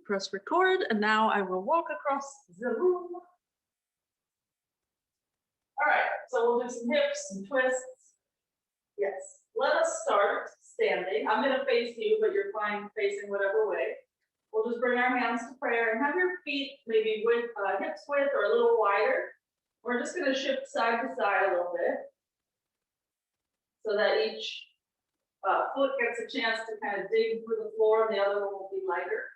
Press record, and now I will walk across the room. All right, so we'll do some hips and twists. Yes, let us start standing. I'm going to face you, but you're fine facing whatever way. We'll just bring our hands to prayer and have your feet maybe with hips width or a little wider. We're just going to shift side to side a little bit so that each foot gets a chance to kind of dig through the floor, and the other one will be lighter.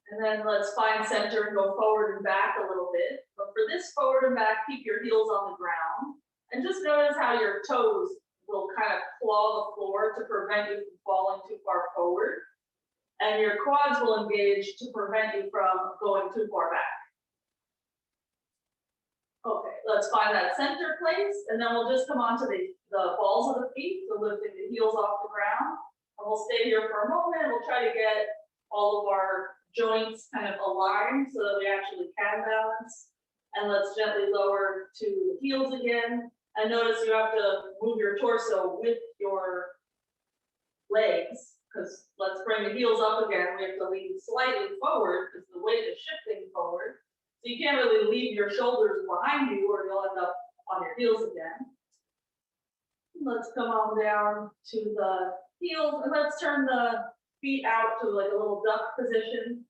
And then let's find center and go forward and back a little bit. But for this forward and back, keep your heels on the ground. And just notice how your toes will kind of claw the floor to prevent you from falling too far forward. And your quads will engage to prevent you from going too far back. Okay, let's find that center place. And then we'll just come onto the balls of the feet, so lifting the heels off the ground. And we'll stay here for a moment. We'll try to get all of our joints kind of aligned so that we actually can balance. And let's gently lower to the heels again. And notice you have to move your torso with your legs, because let's bring the heels up again. We have to lean slightly forward because the weight is shifting forward. So you can't really leave your shoulders behind you or you'll end up on your heels again. Let's come on down to the heels and let's turn the feet out to like a little duck position.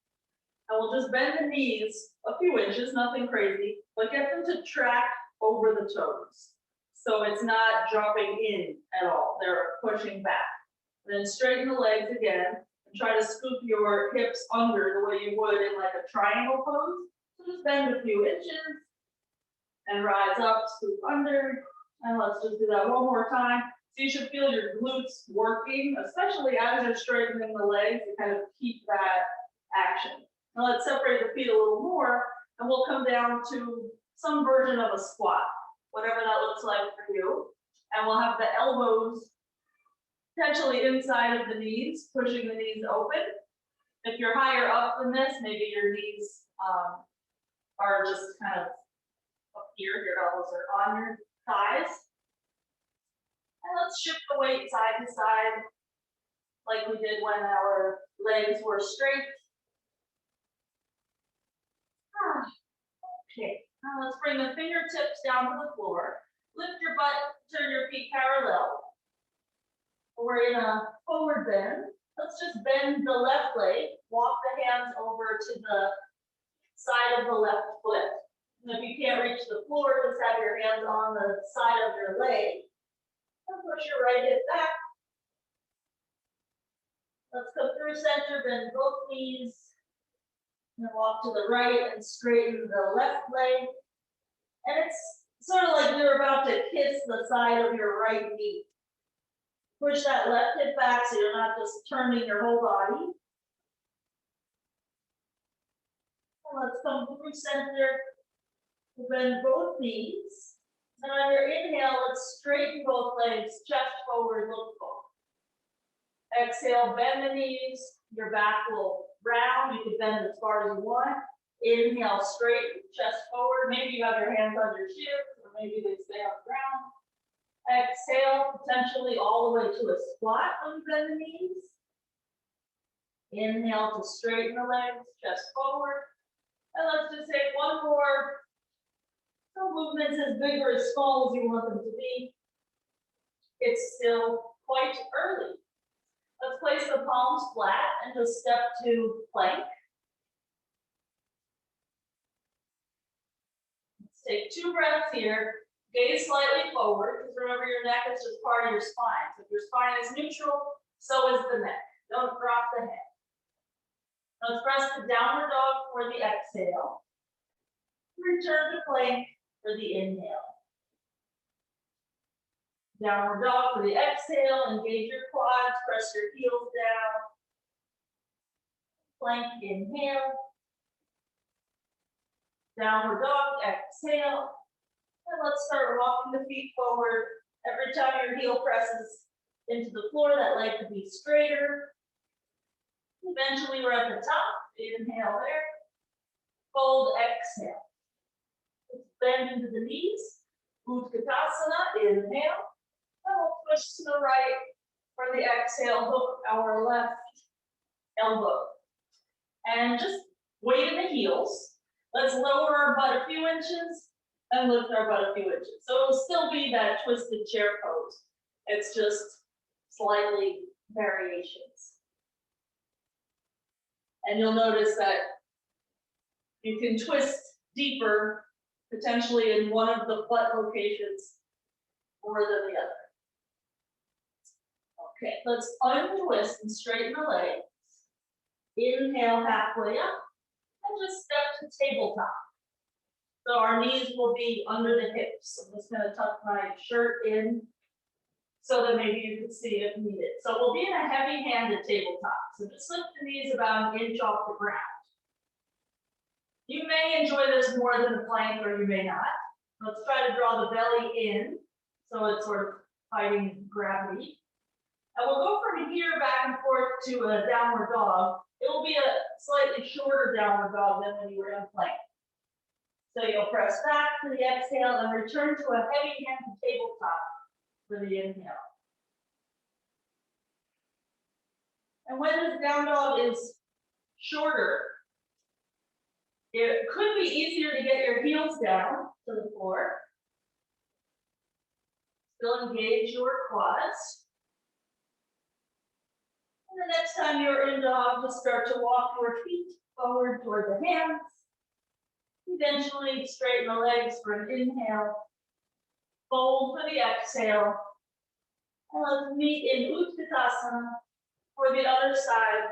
And we'll just bend the knees a few inches, nothing crazy, but get them to track over the toes. So it's not dropping in at all, they're pushing back. And then straighten the legs again and try to scoop your hips under the way you would in like a triangle pose. So just bend a few inches and rise up, scoop under. And let's just do that one more time. So you should feel your glutes working, especially as you're straightening the legs to kind of keep that action. Now let's separate the feet a little more and we'll come down to some version of a squat, whatever that looks like for you. And we'll have the elbows potentially inside of the knees, pushing the knees open. If you're higher up than this, maybe your knees are just kind of up here, your elbows are on your thighs. And let's shift the weight side to side like we did when our legs were straight. Okay, now let's bring the fingertips down to the floor. Lift your butt, turn your feet parallel. We're in a forward bend. Let's just bend the left leg. Walk the hands over to the side of the left foot. And if you can't reach the floor, just have your hands on the side of your leg. And push your right hip back. Let's go through center, bend both knees. And walk to the right and straighten the left leg. And it's sort of like you're about to kiss the side of your right knee. Push that left hip back so you're not just turning your whole body. And let's come through center. Bend both knees. And on your inhale, let's straighten both legs, chest forward, look forward. Exhale, bend the knees. Your back will round. You can bend as far as you want. Inhale, straight, chest forward. Maybe you have your hands on your shins, or maybe they stay on the ground. Exhale, potentially all the way to a squat when you bend the knees. Inhale to straighten the legs, chest forward. And let's just take one more. No movements as big or as small as you want them to be. It's still quite early. Let's place the palms flat and just step to plank. Let's take 2 breaths here. Gaze slightly forward, because remember your neck is just part of your spine. So if your spine is neutral, so is the neck. Don't drop the head. Let's press the downward dog for the exhale. Return to plank for the inhale. Downward dog for the exhale. Engage your quads, press your heels down. Plank, inhale. Downward dog, exhale. And let's start walking the feet forward. Every time your heel presses into the floor, that leg could be straighter. Eventually, we're at the top. Inhale there. Fold, exhale. Let's bend into the knees. Utkatasanas, inhale. And we'll push to the right For the exhale, hook our left elbow. And just weight in the heels. Let's lower our butt a few inches and lift our butt a few inches. So it'll still be that twisted chair pose. It's just slightly variations. And you'll notice that you can twist deeper, potentially in one of the butt locations more than the other. Okay, let's untwist and straighten the legs. Inhale halfway up and just step to tabletop. So our knees will be under the hips. I'm just going to tuck my shirt in so that maybe you can see if needed. So we'll be in a heavy-handed tabletop. So just lift the knees about an inch off the ground. You may enjoy this more than the plank, or you may not. Let's try to draw the belly in, so it's sort of fighting gravity. And we'll go from here back and forth to a downward dog. It will be a slightly shorter downward dog than when you were in plank. So you'll press back to the exhale and return to a heavy-handed tabletop for the inhale. And when this down dog is shorter, it could be easier to get your heels down to the floor. Still engage your quads. And the next time you're in dog, just start to walk your feet forward toward the hands. Eventually straighten the legs for an inhale. Fold for the exhale. And let's meet in Utkatasanas for the other side.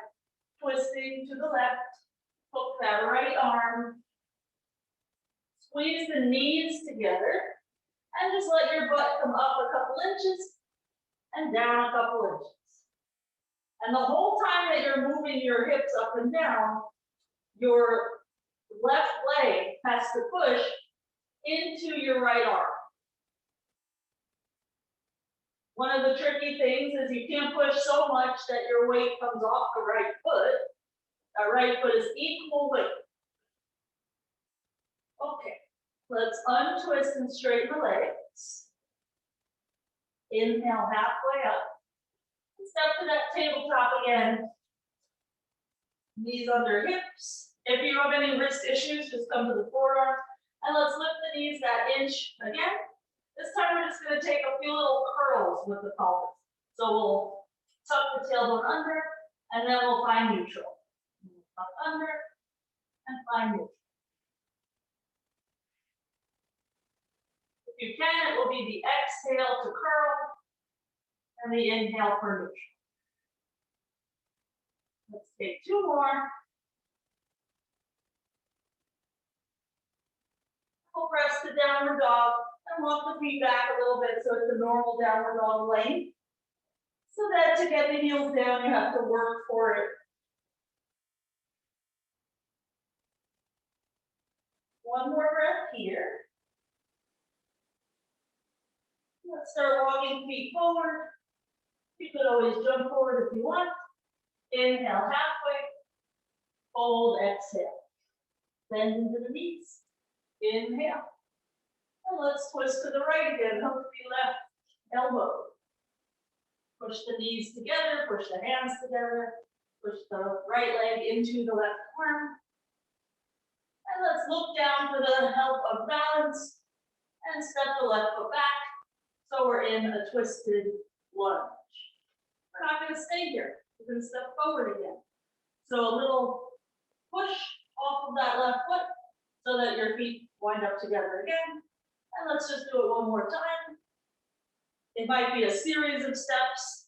Twisting to the left. Hook that right arm. Squeeze the knees together. And just let your butt come up a couple inches and down a couple inches. And the whole time that you're moving your hips up and down, your left leg has to push into your right arm. One of the tricky things is you can't push so much that your weight comes off the right foot. The right foot is equal weight. Okay, let's untwist and straighten the legs. Inhale halfway up. Step to that tabletop again. Knees under hips. If you have any wrist issues, just come to the forearm. And let's lift the knees that inch again. This time we're just going to take a few little curls with the pelvis. So we'll tuck the tailbone under, and then we'll find neutral. Tuck under, and find neutral. If you can, it will be the exhale to curl, and the inhale for neutral. Let's take two more. We'll press the downward dog and walk the feet back a little bit so it's a normal downward dog length. So that to get the heels down, you have to work for it. One more breath here. Let's start walking feet forward. You could always jump forward if you want. Inhale halfway. Fold, exhale. Bend into the knees. Inhale. And let's twist to the right again. Hook the left elbow. Push the knees together. Push the hands together. Push the right leg into the left arm. And let's look down for the help of balance. And step the left foot back. So we're in a twisted lunge. We're not going to stay here. We're going to step forward again. So a little push off of that left foot so that your feet wind up together again. And let's just do it one more time. It might be a series of steps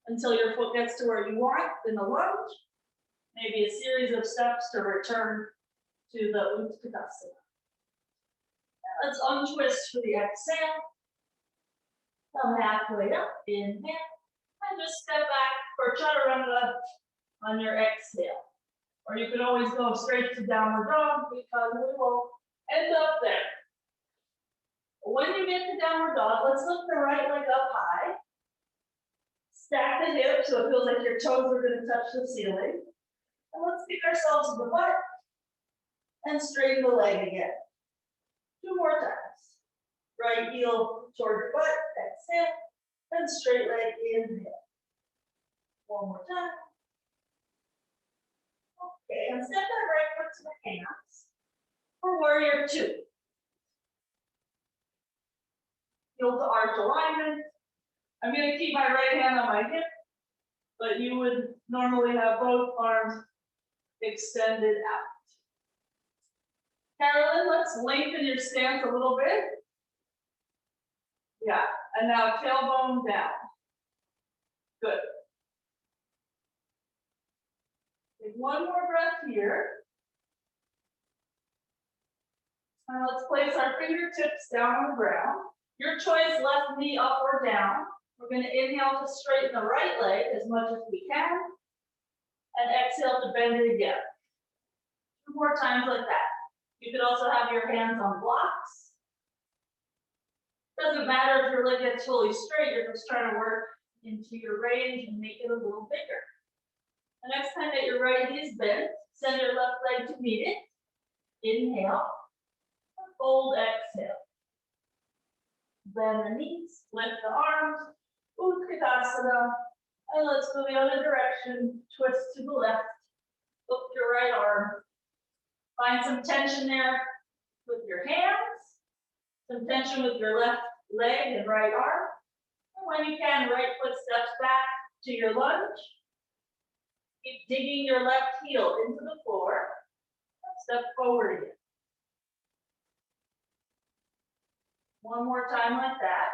until your foot gets to where you want in the lunge. Maybe a series of steps to return to the Utkatasanas. Let's untwist for the exhale. Come halfway up, inhale, and just step back for chaturanga on your exhale. Or you can always go straight to downward dog because we will end up there. When you get to downward dog, let's lift the right leg up high. Stack the hips so it feels like your toes are going to touch the ceiling. And let's pick ourselves to the butt and straighten the leg again. Two more times. Right heel toward your butt, exhale, and straight leg, inhale. One more time. Okay, and step that right foot to the hands for warrior two. Heel to arch alignment. I'm going to keep my right hand on my hip, but you would normally have both arms extended out. Carolyn, let's lengthen your stance a little bit. Yeah, and now tailbone down. Good. Take one more breath here. And let's place our fingertips down on the ground. Your choice, left knee up or down. We're going to inhale to straighten the right leg as much as we can. And exhale to bend it again. 2 more times like that. You could also have your hands on blocks. Doesn't matter if your leg gets fully straight, you're just trying to work into your range and make it a little bigger. The next time that your right knee is bent, send your left leg to meet it. Inhale. Fold, exhale. Bend the knees, lift the arms. Utkatasanas. And let's go the other direction. Twist to the left. Lift your right arm. Find some tension there with your hands. Some tension with your left leg and right arm. And when you can, right foot steps back to your lunge. Keep digging your left heel into the floor. Step forward again. One more time like that.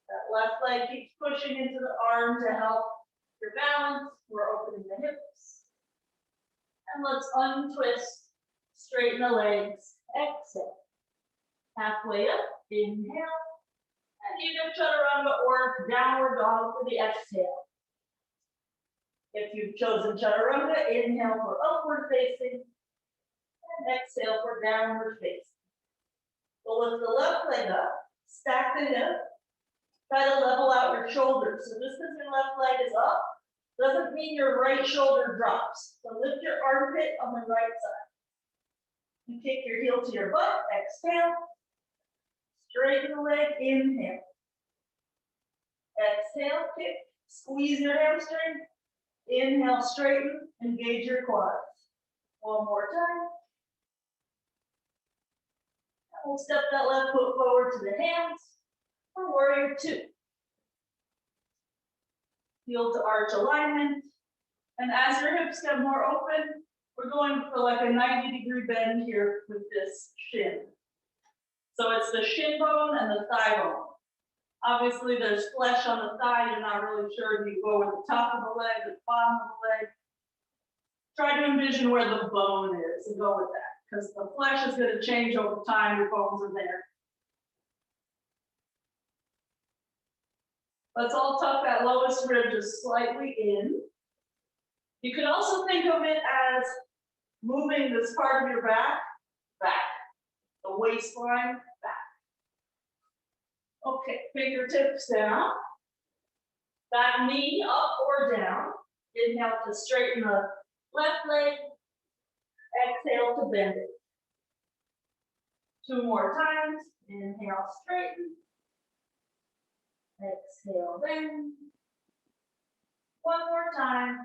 That left leg keeps pushing into the arm to help your balance. We're opening the hips. And let's untwist, straighten the legs, exhale. Halfway up, inhale. And either chaturanga or downward dog for the exhale. If you've chosen chaturanga, inhale for upward facing. And exhale for downward facing. We'll lift the left leg up, stack the hip. Try to level out your shoulders. So just because your left leg is up, doesn't mean your right shoulder drops. So lift your armpit on the right side. You kick your heel to your butt, exhale. Straighten the leg, inhale. Exhale, kick, squeeze your hamstring. Inhale, straighten, engage your quads. One more time. And we'll step that left foot forward to the hands for warrior two. Heel to arch alignment. And as your hips get more open, we're going for like a 90-degree bend here with this shin. So it's the shin bone and the thigh bone. Obviously, there's flesh on the thigh. You're not really sure if you go with the top of the leg, the bottom of the leg. Try to envision where the bone is and go with that, because the flesh is going to change over time. Your bones are there. Let's all tuck that lowest rib just slightly in. You could also think of it as moving this part of your back, the waistline, back. Okay, fingertips down. Back knee up or down. Inhale to straighten the left leg. Exhale to bend it. 2 more times. Inhale, straighten. Exhale, bend. 1 more time.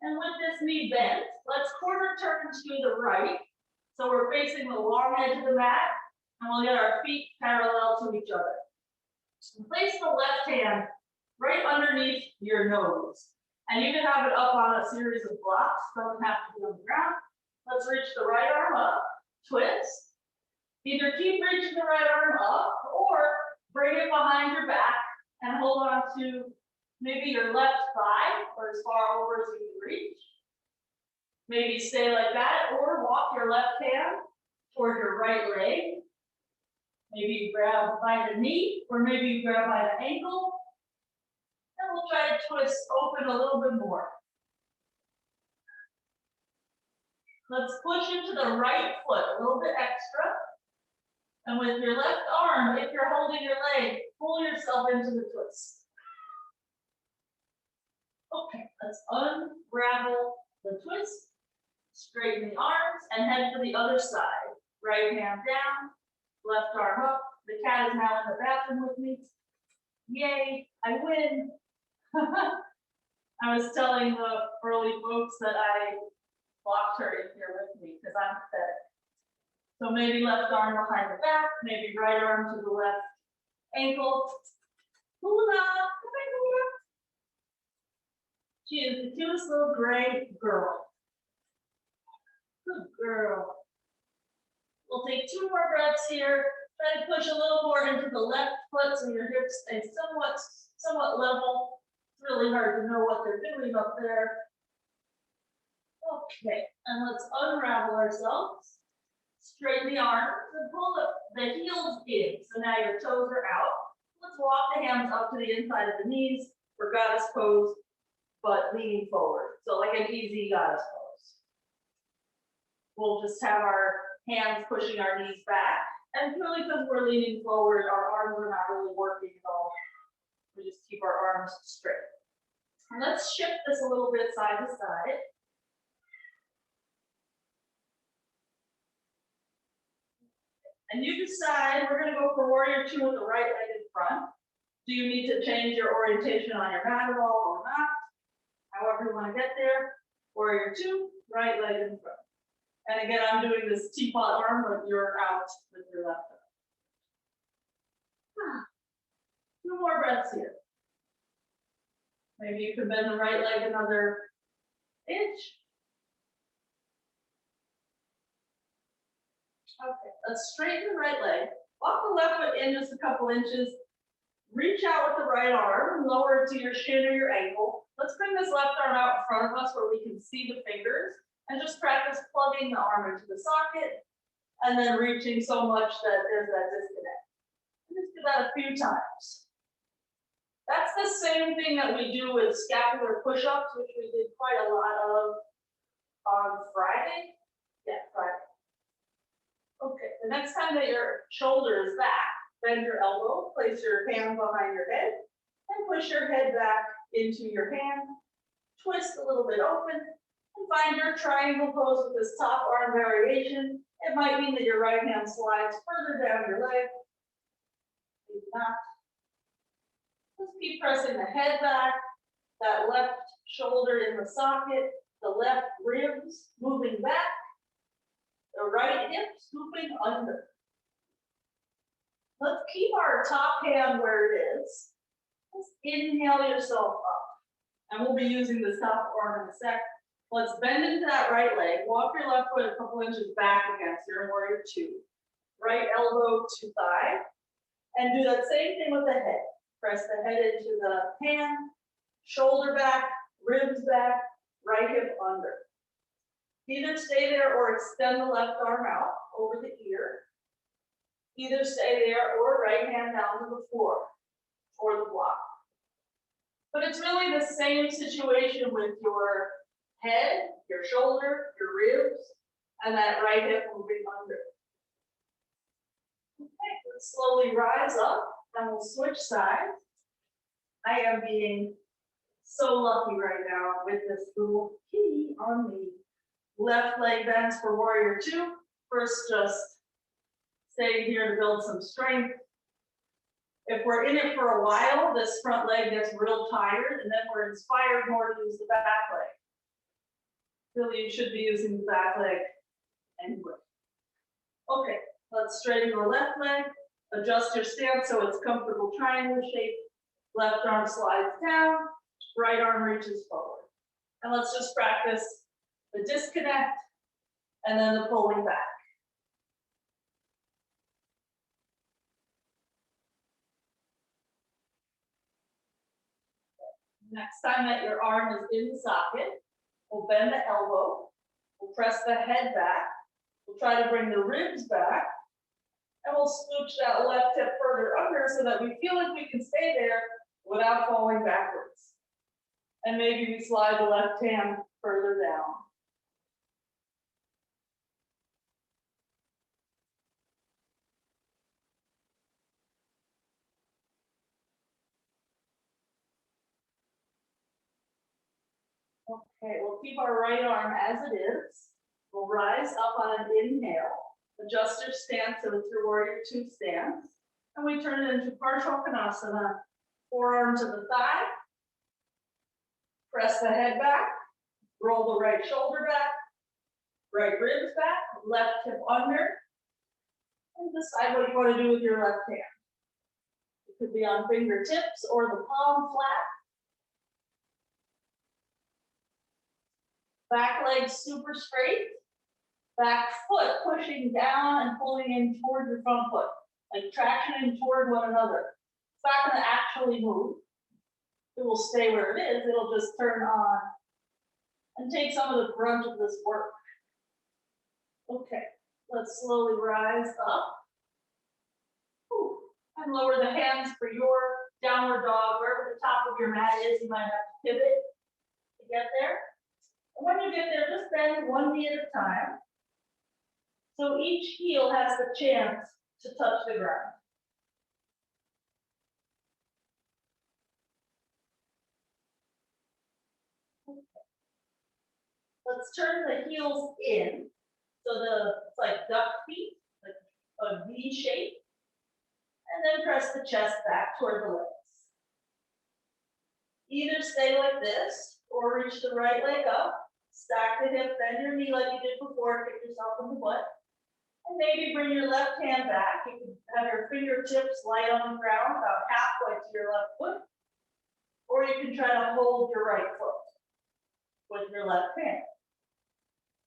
And with this knee bent, let's quarter turn to the right. So we're facing the long edge of the mat, and we'll get our feet parallel to each other. And place the left hand right underneath your nose. And you can have it up on a series of blocks, doesn't have to be on the ground. Let's reach the right arm up, twist. Either keep reaching the right arm up, or bring it behind your back and hold on to maybe your left thigh, or as far over as you can reach. Maybe stay like that, or walk your left hand toward your right leg. Maybe you grab by the knee, or maybe you grab by the ankle. And we'll try to twist open a little bit more. Let's push into the right foot a little bit extra. And with your left arm, if you're holding your leg, pull yourself into the twist. Okay, let's unravel the twist. Straighten the arms and head to the other side. Right hand down, left arm up, The cat is now in the bathroom with me. Yay, I win. I was telling the early folks that I locked her in here with me because I'm pathetic. So maybe left arm behind the back, maybe right arm to the left ankle. Hula, come on, hula. She is the cutest little gray girl. Good girl. We'll take 2 more breaths here. Try to push a little more into the left foot so your hips stay somewhat level. It's really hard to know what they're doing up there. Okay, and let's unravel ourselves. Straighten the arms and pull the heels in. So now your toes are out. Let's walk the hands up to the inside of the knees for goddess pose, but leaning forward. So like an easy goddess pose. We'll just have our hands pushing our knees back. And really because we're leaning forward, our arms are not really working at all. We just keep our arms straight. And let's shift this a little bit side to side. And you decide, we're going to go for warrior 2 with the right leg in front. Do you need to change your orientation on your mat at all or not? However you want to get there. Warrior 2, right leg in front. And again, I'm doing this teapot arm, but you're out with your left arm. 2 more breaths here. Maybe you can bend the right leg another inch. Okay, let's straighten the right leg. Walk the left foot in just a couple inches. Reach out with the right arm, lower it to your shin or your ankle. Let's bring this left arm out in front of us where we can see the fingers and just practice plugging the arm into the socket and then reaching so much that there's that disconnect. Just do that a few times. That's the same thing that we do with scapular push-ups, which we did quite a lot of on Friday. Yeah, Friday. Okay, the next time that your shoulder is back, bend your elbow, place your hand behind your head, and push your head back into your hand. Twist a little bit open, and find your triangle pose with this top arm variation. It might mean that your right hand slides further down your leg. Maybe not. Just keep pressing the head back, that left shoulder in the socket, the left ribs moving back, the right hip scooping under. Let's keep our top hand where it is. Just inhale yourself up. And we'll be using this top arm in a sec. Let's bend into that right leg. Walk your left foot a couple inches back against your warrior 2. Right elbow to thigh. And do that same thing with the head. Press the head into the hand, shoulder back, ribs back, right hip under. Either stay there or extend the left arm out over the ear. Either stay there or right hand down to the floor or the block. But it's really the same situation with your head, your shoulder, your ribs, and that right hip moving under. Okay, let's slowly rise up and we'll switch sides. I am being so lucky right now with this little kitty on me. Left leg bends for warrior 2. First, just staying here to build some strength. If we're in it for a while, this front leg gets real tired, and then we're inspired more to use the back leg. Really, you should be using the back leg anyway. Okay, let's straighten the left leg. Adjust your stance so it's comfortable triangle shape. Left arm slides down, right arm reaches forward. And let's just practice the disconnect and then the pulling back. Next time that your arm is in the socket, we'll bend the elbow, we'll press the head back, we'll try to bring the ribs back, and we'll scooch that left hip further under so that we feel like we can stay there without falling backwards. And maybe we slide the left hand further down. Okay, we'll keep our right arm as it is. We'll rise up on an inhale. Adjust your stance so it's your warrior 2 stance. And we turn it into Parsvakonasana. Forearm to the thigh. Press the head back. Roll the right shoulder back. Right ribs back. Left hip under. And decide what you want to do with your left hand. It could be on fingertips or the palm flat. Back leg super straight. Back foot pushing down and pulling in toward your front foot. Like tractioning toward one another. It's not going to actually move. It will stay where it is. It'll just turn on and take some of the brunt of this work. Okay, let's slowly rise up. Whew. And lower the hands for your downward dog. Wherever the top of your mat is, you might have to pivot to get there. And when you get there, just bend one knee at a time. So each heel has the chance to touch the ground. Okay. Let's turn the heels in. So it's like duck feet, like a V shape. And then press the chest back toward the legs. Either stay like this or reach the right leg up. Stack the hip, bend your knee like you did before, kick yourself in the butt. And maybe bring your left hand back. You can have your fingertips light on the ground, about halfway to your left foot. Or you can try to hold your right foot with your left hand.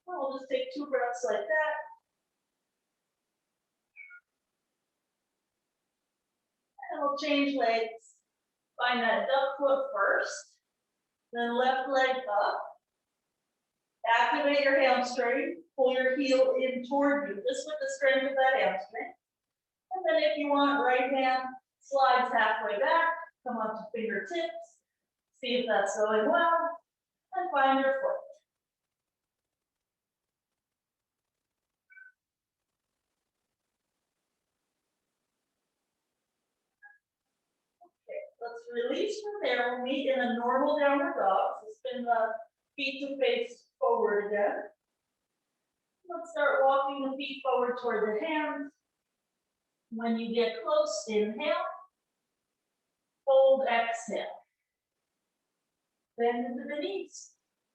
We'll just take 2 breaths like that. And we'll change legs. Find that duck foot first. Then left leg up. Activate your hamstring. Pull your heel in toward you, just with the strength of that hamstring. And then if you want, right hand slides halfway back. Come up to fingertips. See if that's going well. And find your foot. Let's release from there. We'll meet in a normal downward dog. So spin the feet to face forward again. Let's start walking the feet forward toward the hands. When you get close, inhale. Fold, exhale. Bend into the knees.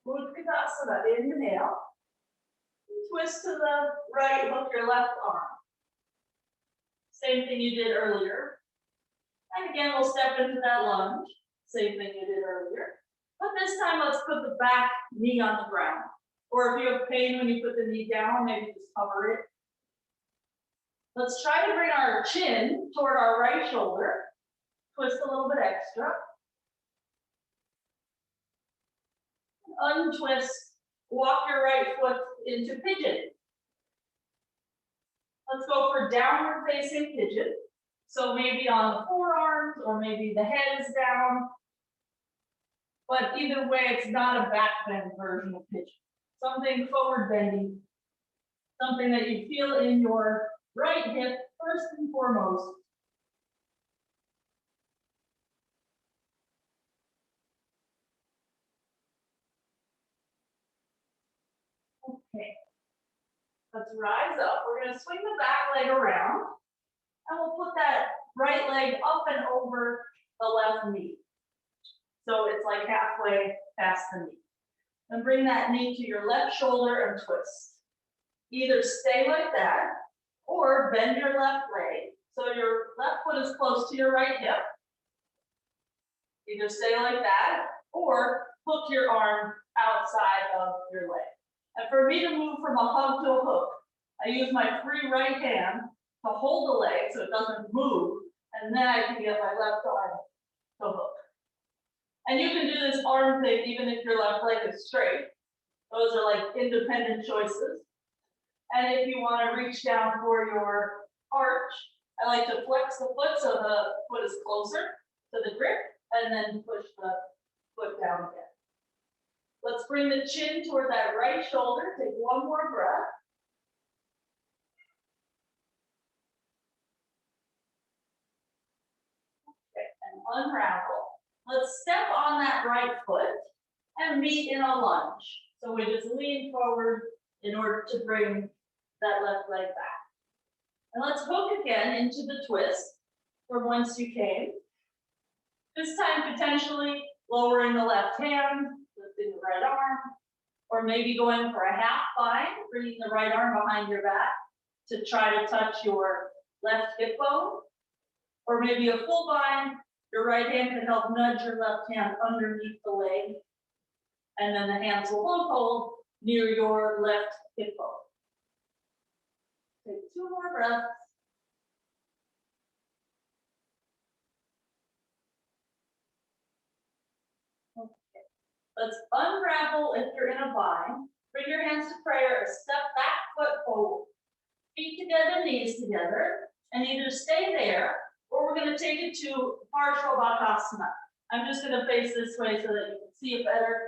Utkatasanas, inhale. Twist to the right, hook your left arm. Same thing you did earlier. And again, we'll step into that lunge. Same thing you did earlier. But this time, let's put the back knee on the ground. Or if you have pain when you put the knee down, maybe just cover it. Let's try to bring our chin toward our right shoulder. Twist a little bit extra. Untwist. Walk your right foot into pigeon. Let's go for downward facing pigeon. So maybe on the forearms or maybe the head is down. But either way, it's not a back bend version of pigeon. Something forward bending. Something that you feel in your right hip first and foremost. Okay. Let's rise up. We're going to swing the back leg around. And we'll put that right leg up and over the left knee. So it's like halfway past the knee. And bring that knee to your left shoulder and twist. Either stay like that or bend your left leg so your left foot is close to your right hip. Either stay like that or hook your arm outside of your leg. And for me to move from a hug to a hook, I use my free right hand to hold the leg so it doesn't move, and then I can get my left arm to hook. And you can do this arm thing even if your left leg is straight. Those are like independent choices. And if you want to reach down for your arch, I like to flex the foot so the foot is closer to the grip, and then push the foot down again. Let's bring the chin toward that right shoulder. Take one more breath. Okay, and unravel. Let's step on that right foot and meet in a lunge. So we just lean forward in order to bring that left leg back. And let's hook again into the twist. from whence you came. This time potentially lowering the left hand, lifting the right arm, or maybe going for a half bind, bringing the right arm behind your back to try to touch your left hip bone, or maybe a full bind. Your right hand can help nudge your left hand underneath the leg, and then the hands will both hold near your left hip bone. Take 2 more breaths. Okay. Let's unravel if you're in a bind. Bring your hands to prayer, step back, foot forward. Feet together, knees together, and either stay there, or we're going to take it to Parivrtta. I'm just going to face this way so that you can see it better.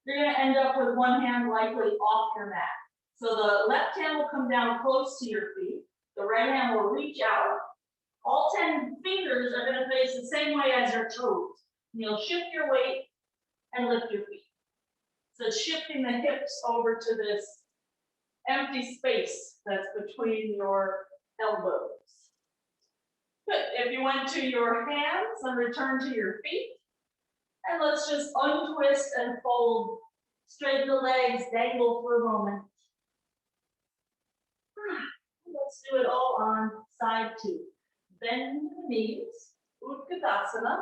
You're going to end up with one hand likely off your mat. So the left hand will come down close to your feet. The right hand will reach out. All 10 fingers are going to face the same way as your toes. You'll shift your weight and lift your feet. So it's shifting the hips over to this empty space that's between your elbows. Good. If you went to your hands and return to your feet, and let's just untwist and fold. Straighten the legs, dangle for a moment. Let's do it all on side 2. Bend the knees, Utkatasanas,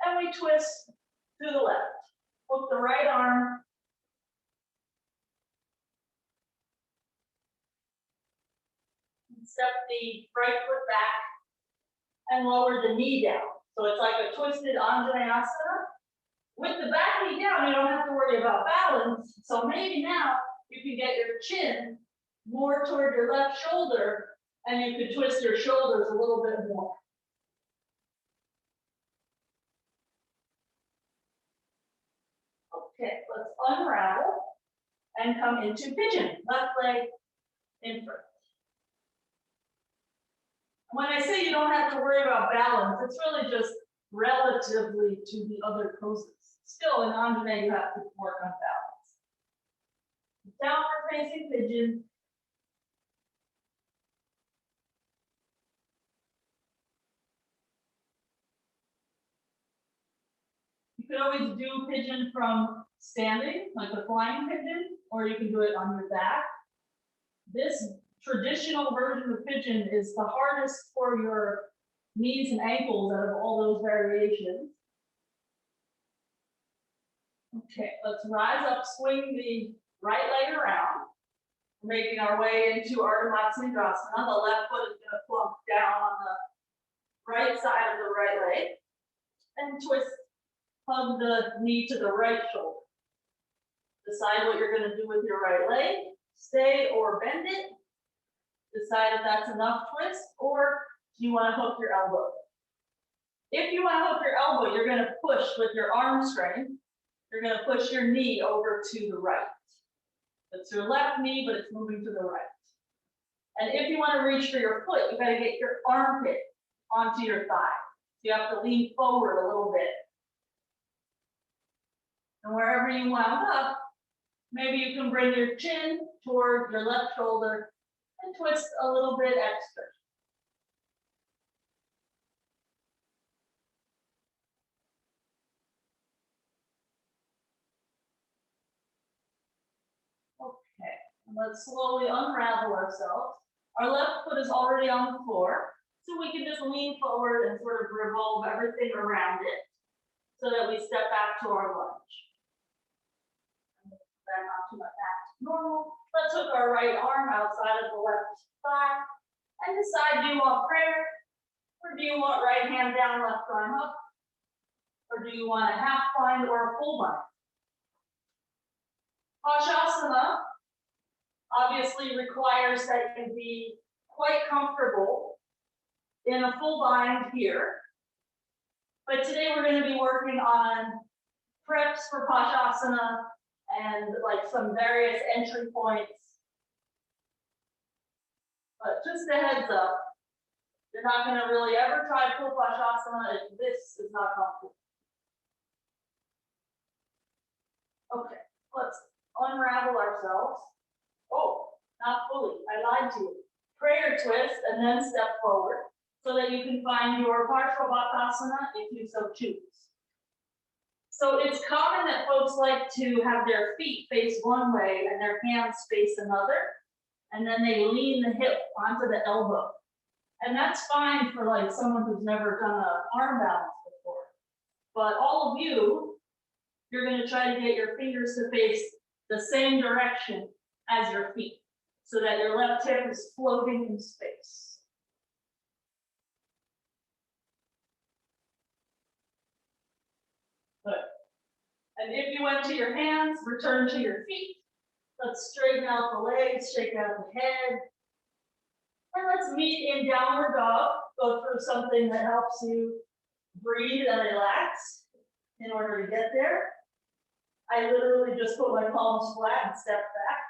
and we twist to the left. Hook the right arm. Step the right foot back and lower the knee down. So it's like a twisted Anjaneyasana. With the back knee down, you don't have to worry about balance. So maybe now you can get your chin more toward your left shoulder, and you could twist your shoulders a little bit more. Okay, let's unravel and come into pigeon. Left leg in front. When I say you don't have to worry about balance, it's really just relatively to the other poses. Still, in Anjane, you have to work on balance. Downward facing pigeon. You could always do pigeon from standing, like a flying pigeon, or you can do it on your back. This traditional version of pigeon is the hardest for your knees and ankles out of all those variations. Okay, let's rise up, swing the right leg around, making our way into Ardha Matsyendrasana. The left foot is going to plunk down on the right side of the right leg, and twist, hug the knee to the right shoulder. Decide what you're going to do with your right leg. Stay or bend it. Decide if that's enough twist, or do you want to hook your elbow? If you want to hook your elbow, you're going to push with your arm strength. You're going to push your knee over to the right. It's your left knee, but it's moving to the right. And if you want to reach for your foot, you got to get your armpit onto your thigh. You have to lean forward a little bit. And wherever you wound up, maybe you can bring your chin toward your left shoulder and twist a little bit extra. Okay, and let's slowly unravel ourselves. Our left foot is already on the floor, so we can just lean forward and sort of revolve everything around it so that we step back to our lunge. Back onto my back to normal. Let's hook our right arm outside of the left thigh and decide, do you want prayer, or do you want right hand down, left arm up, or do you want a half bind or a full bind? Pasasana obviously requires that you be quite comfortable in a full bind here. But today we're going to be working on preps for Pasasana and like some various entry points. But just a heads up, you're not going to really ever try full Pasasana if this is not comfortable. Okay, let's unravel ourselves. Oh, not fully, I lied to you. Prayer twist and then step forward. so that you can find your Parivrtta if you so choose. So it's common that folks like to have their feet face one way and their hands face another, and then they lean the hip onto the elbow. And that's fine for like someone who's never done an arm balance before. But all of you, you're going to try to get your fingers to face the same direction as your feet, so that your left hip is floating in space. Good. And if you went to your hands, return to your feet. Let's straighten out the legs, shake out the head. And let's meet in downward dog. Go through something that helps you breathe and relax in order to get there. I literally just put my palms flat and step back.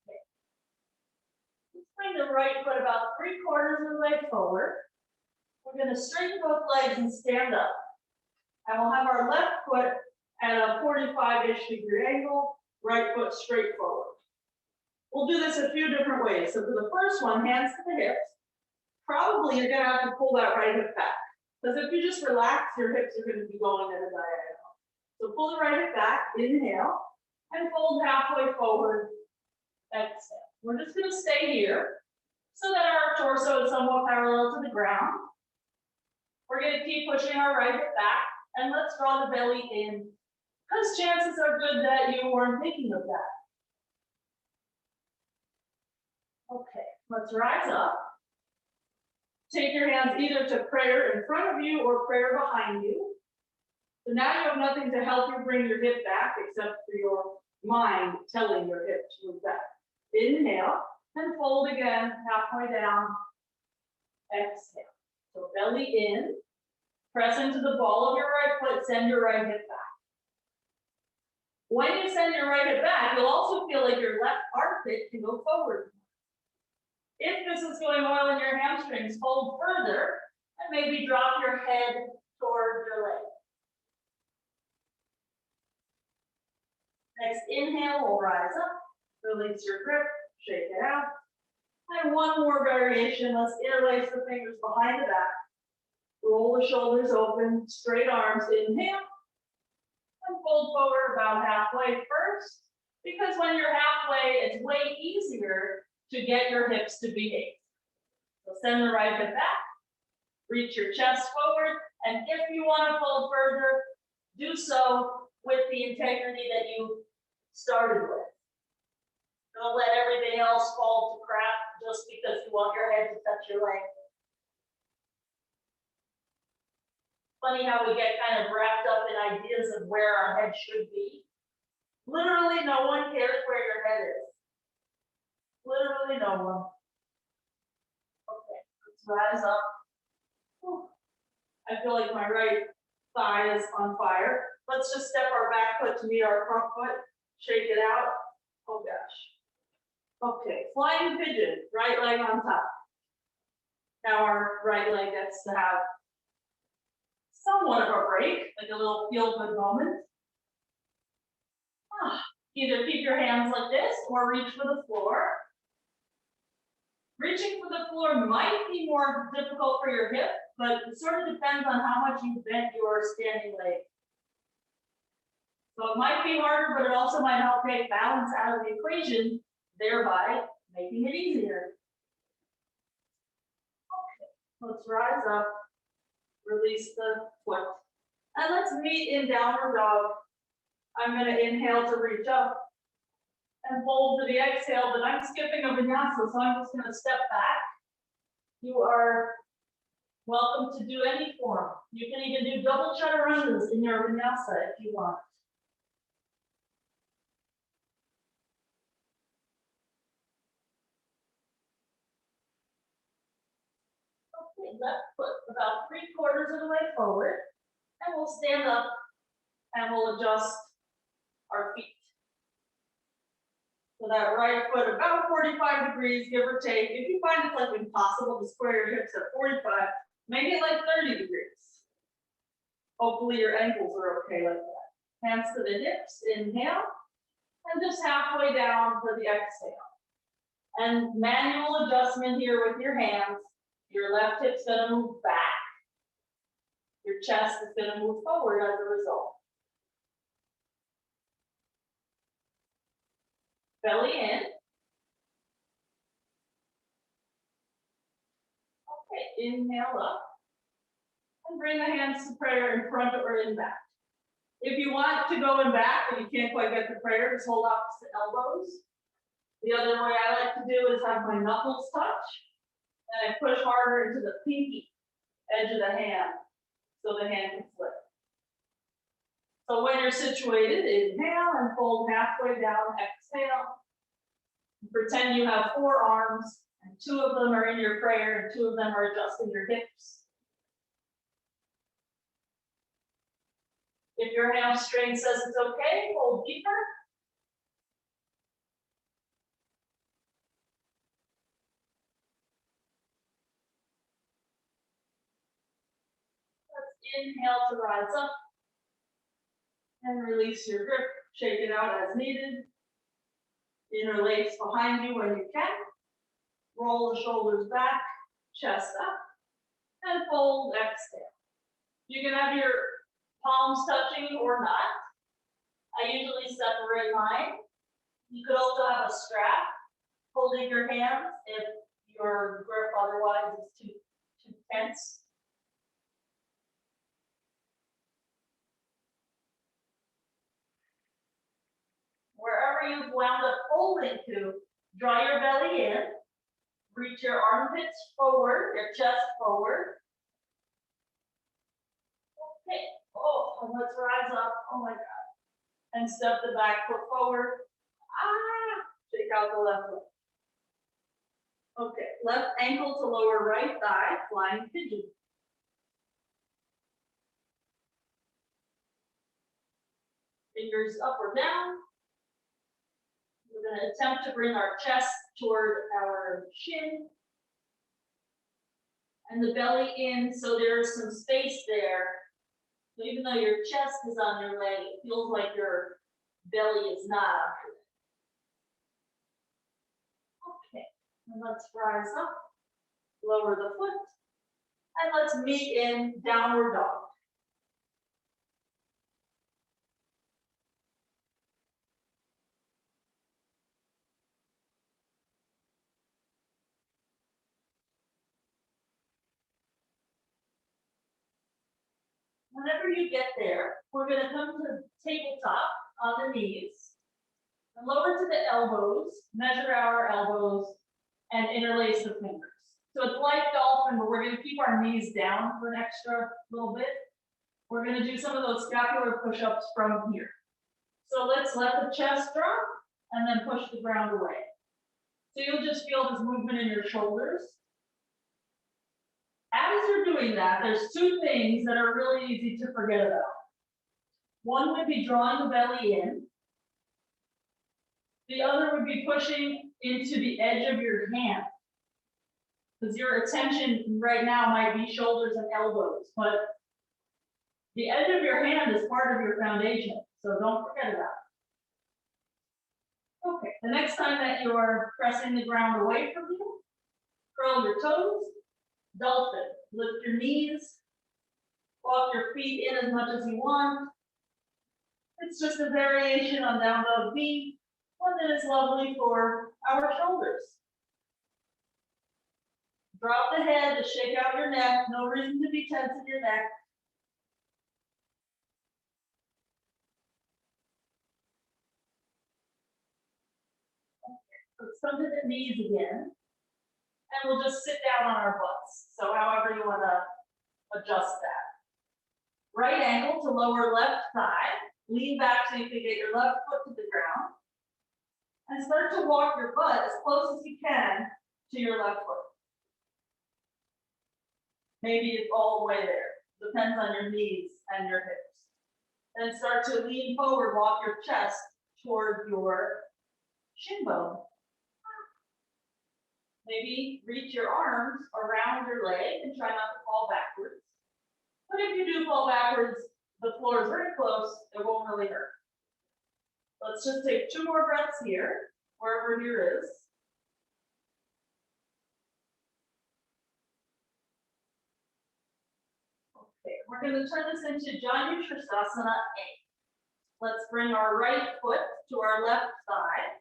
Okay. Let's bring the right foot about 3/4 of the way forward. We're going to straighten both legs and stand up. And we'll have our left foot at a 45-ish degree angle, right foot straight forward. We'll do this a few different ways. So for the first one, hands to the hips. Probably you're going to have to pull that right hip back. Because if you just relax, your hips are going to be going at a diagonal. So pull the right hip back, inhale, and fold halfway forward, exhale. We're just going to stay here so that our torso is somewhat parallel to the ground. We're going to keep pushing our right hip back, and let's draw the belly in, because chances are good that you weren't thinking of that. Okay, let's rise up. Take your hands either to prayer in front of you or prayer behind you. So now you have nothing to help you bring your hip back except for your mind telling your hip to move back. Inhale and fold again, halfway down. Exhale. So belly in, press into the ball of your right foot, send your right hip back. When you send your right hip back, you'll also feel like your left armpit can go forward. If this is going well in your hamstrings, fold further and maybe drop your head toward your leg. Next inhale, we'll rise up, release your grip, shake it out. And one more variation, let's interlace the fingers behind the back. Roll the shoulders open, straight arms, inhale. And fold forward about halfway first, because when you're halfway, it's way easier to get your hips to behave. So send the right hip back, reach your chest forward, and if you want to fold further, do so with the integrity that you started with. Don't let everything else fall to crap just because you want your head to touch your leg. Funny how we get kind of wrapped up in ideas of where our head should be. Literally, no one cares where your head is. Literally no one. Okay, let's rise up. Whew. I feel like my right thigh is on fire. Let's just step our back foot to meet our front foot. Shake it out. Oh gosh. Okay, flying pigeon, right leg on top. Now our right leg gets to have somewhat of a break, like a little feel-good moment. Either keep your hands like this or reach for the floor. Reaching for the floor might be more difficult for your hip, but it sort of depends on how much you bent your standing leg. So it might be harder, but it also might help take balance out of the equation, thereby making it easier. Okay, let's rise up, release the foot, and let's meet in downward dog. I'm going to inhale to reach up and fold to the exhale, but I'm skipping a vinyasa, so I'm just going to step back. You are welcome to do any form. You can even do double chaturangas in your vinyasa if you want. Okay, left foot about 3/4 of the way forward, and we'll stand up and we'll adjust our feet. So that right foot about 45 degrees, give or take. If you find it like impossible to square your hips at 45, make it like 30 degrees. Hopefully your ankles are okay like that. Hands to the hips, inhale. And just halfway down for the exhale. And manual adjustment here with your hands. Your left hip's gonna move back. Your chest is gonna move forward as a result. Belly in. Okay, inhale up. And bring the hands to prayer in front or in back. If you want to go in back and you can't quite get to prayer, just hold opposite elbows. The other way I like to do is have my knuckles touch, and I push harder into the pinky edge of the hand, so the hand can flip. So when you're situated, inhale and fold halfway down, exhale. Pretend you have 4 arms, and 2 of them are in your prayer, and 2 of them are adjusting your hips. If your hamstring says it's okay, hold deeper. Let's inhale to rise up. And release your grip, shake it out as needed. Interlace behind you when you can. Roll the shoulders back, chest up, and fold, exhale. You can have your palms touching or not. I usually separate mine. You could also have a strap holding your hands if your grip otherwise is too tense. Wherever you've wound up folding to, draw your belly in, reach your armpits forward, your chest forward. Okay, oh, and let's rise up, oh my God. And step the back foot forward. Shake out the left leg. Okay, left ankle to lower right thigh, flying pigeon. Fingers up or down. We're going to attempt to bring our chest toward our shin and the belly in, so there's some space there. So even though your chest is on your leg, it feels like your belly is not on your leg. Okay, and let's rise up, lower the foot, and let's meet in downward dog. Whenever you get there, we're going to come to tabletop on the knees and lower to the elbows, measure our elbows, and interlace the fingers. So it's like dolphin, but we're going to keep our knees down for an extra little bit. We're going to do some of those scapular push-ups from here. So let's let the chest drop and then push the ground away. So you'll just feel this movement in your shoulders. As you're doing that, there's 2 things that are really easy to forget about. One would be drawing the belly in. The other would be pushing into the edge of your hand. Because your attention right now might be shoulders and elbows, but the edge of your hand is part of your foundation, so don't forget about it. Okay, the next time that you're pressing the ground away from you, curl your toes. Dolphin, lift your knees, walk your feet in as much as you want. It's just a variation on down dog V, one that is lovely for our shoulders. Drop the head to shake out your neck, no reason to be tense in your neck. Okay, let's come to the knees again. And we'll just sit down on our butts. So however you want to adjust that. Right ankle to lower left thigh. Lean back so you can get your left foot to the ground. And start to walk your butt as close as you can to your left foot. Maybe it's all the way there. Depends on your knees and your hips. Then start to lean forward, walk your chest toward your shin bone. Maybe reach your arms around your leg and try not to fall backwards. But if you do fall backwards, the floor is very close, it won't really hurt. Let's just take 2 more breaths here, wherever here is. Okay, we're going to turn this into Janu sirsasana A. Let's bring our right foot to our left side.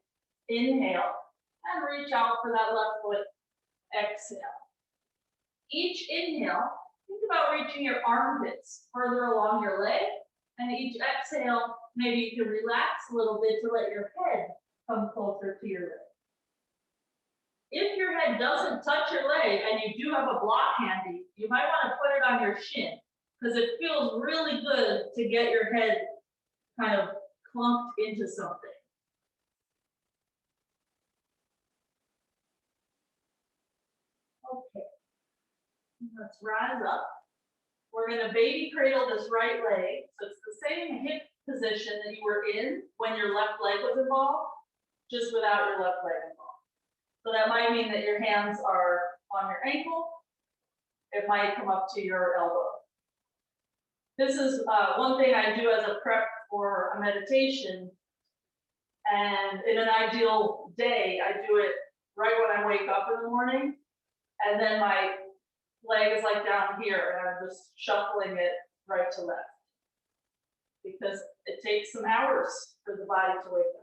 Inhale, and reach out for that left foot. Exhale. Each inhale, think about reaching your armpits further along your leg. And each exhale, maybe you can relax a little bit to let your head come closer to your leg. If your head doesn't touch your leg and you do have a block handy, you might want to put it on your shin because it feels really good to get your head kind of clumped into something. Okay, let's rise up. We're going to baby cradle this right leg. So it's the same hip position that you were in when your left leg was involved, just without your left leg involved. So that might mean that your hands are on your ankle. It might come up to your elbow. This is one thing I do as a prep for a meditation. And in an ideal day, I do it right when I wake up in the morning. And then my leg is like down here, and I'm just shuffling it right to left. Because it takes some hours for the body to wake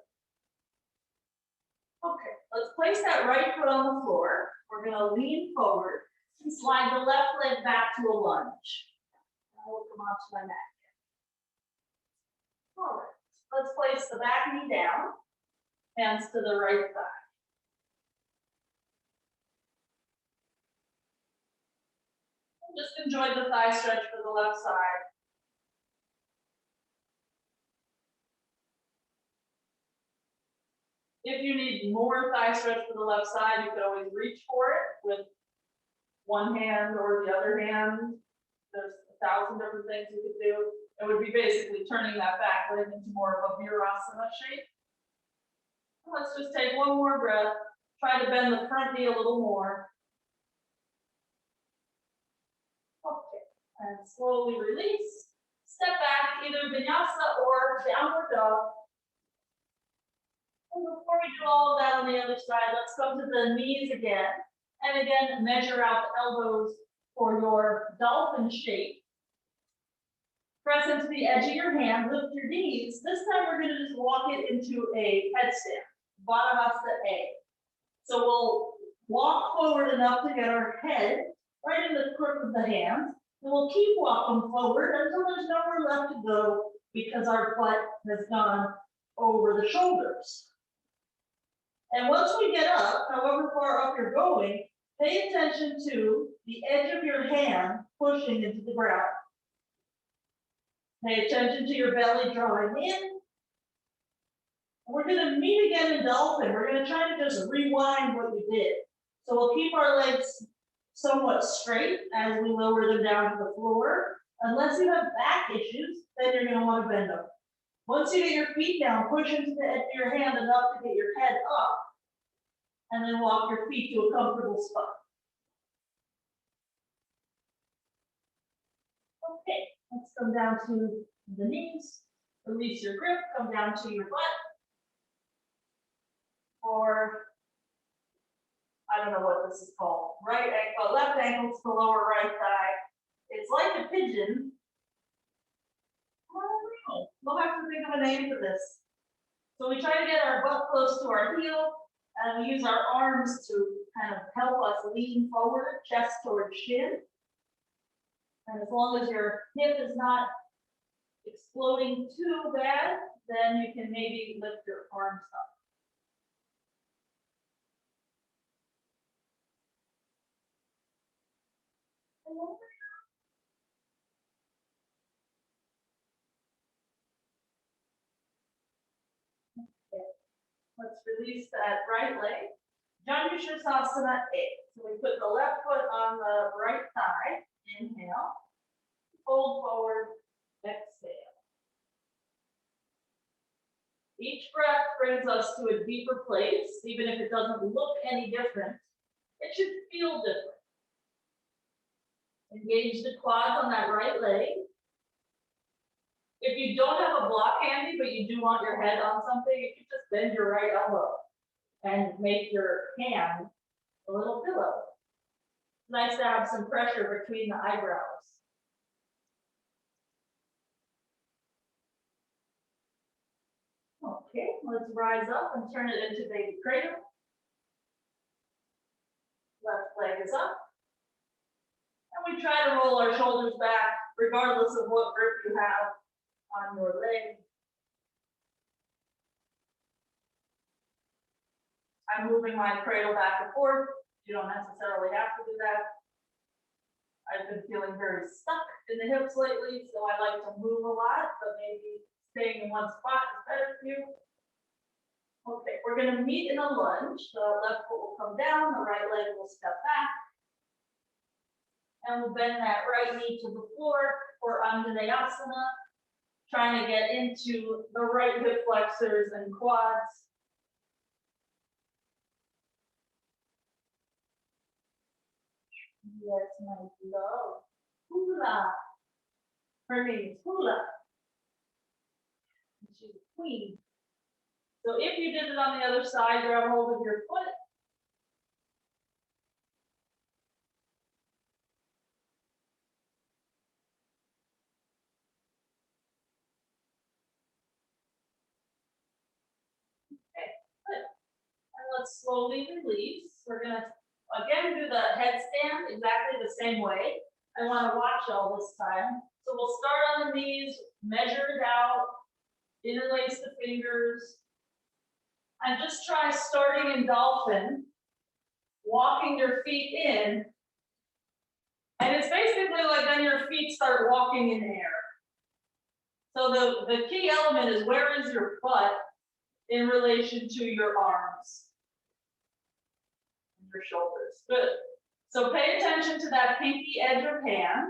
up. Okay, let's place that right foot on the floor. We're going to lean forward and slide the left leg back to a lunge. Now we'll come onto my mat. All right, let's place the back knee down, hands to the right thigh. Just enjoy the thigh stretch for the left side. If you need more thigh stretch for the left side, you could always reach for it with one hand or the other hand. There's 1,000 different things you could do. It would be basically turning that back leg into more of a mayurasana shape. Let's just take one more breath. Try to bend the front knee a little more. Okay, and slowly release. Step back, either vinyasa or downward dog. And before we do all of that on the other side, let's come to the knees again. And again, measure out the elbows for your dolphin shape. Press into the edge of your hand, lift your knees. This time we're going to just walk it into a headstand, Bharadvajasana A. So we'll walk forward enough to get our head right in the crook of the hands. And we'll keep walking forward until there's nowhere left to go because our butt has gone over the shoulders. And once we get up, however far up you're going, pay attention to the edge of your hand pushing into the ground. Pay attention to your belly drawing in. We're going to meet again in dolphin. We're going to try to just rewind what we did. So we'll keep our legs somewhat straight as we lower them down to the floor. Unless you have back issues, then you're going to want to bend them. Once you get your feet down, push into the edge of your hand enough to get your head up, and then walk your feet to a comfortable spot. Okay, let's come down to the knees. Release your grip, come down to your butt. Or, I don't know what this is called. Right ankle, left ankle to the lower right thigh. It's like a pigeon. I don't know. We'll have to think of a name for this. So we try to get our butt close to our heel, and we use our arms to kind of help us lean forward, chest towards shin. And as long as your hip is not exploding too bad, then you can maybe lift your arms up. Okay. Let's release that right leg. Janu sirsasana A. So we put the left foot on the right thigh. Inhale. Fold forward. Exhale. Each breath brings us to a deeper place. Even if it doesn't look any different, it should feel different. Engage the quads on that right leg. If you don't have a block handy, but you do want your head on something, you can just bend your right elbow and make your hand a little pillow. Nice to have some pressure between the eyebrows. Okay, let's rise up and turn it into baby cradle. Left leg is up. And we try to roll our shoulders back, regardless of what grip you have on your leg. I'm moving my cradle back and forth. You don't necessarily have to do that. I've been feeling very stuck in the hips lately, so I like to move a lot, but maybe staying in one spot is better for you. Okay, we're going to meet in a lunge. The left foot will come down, the right leg will step back. And we'll bend that right knee to the floor for Anjaneyasana, trying to get into the right hip flexors and quads. Yes, my love. Hula. Her name is Hula. She's a queen. So if you did it on the other side, grab hold of your foot. Okay, good. And let's slowly release. We're gonna again do the headstand exactly the same way. I want to watch all this time. So we'll start on the knees, measure it out, interlace the fingers, and just try starting in dolphin, walking your feet in. And it's basically like then your feet start walking in air. So the key element is where is your butt in relation to your arms and your shoulders. Good. So pay attention to that pinky edge of hand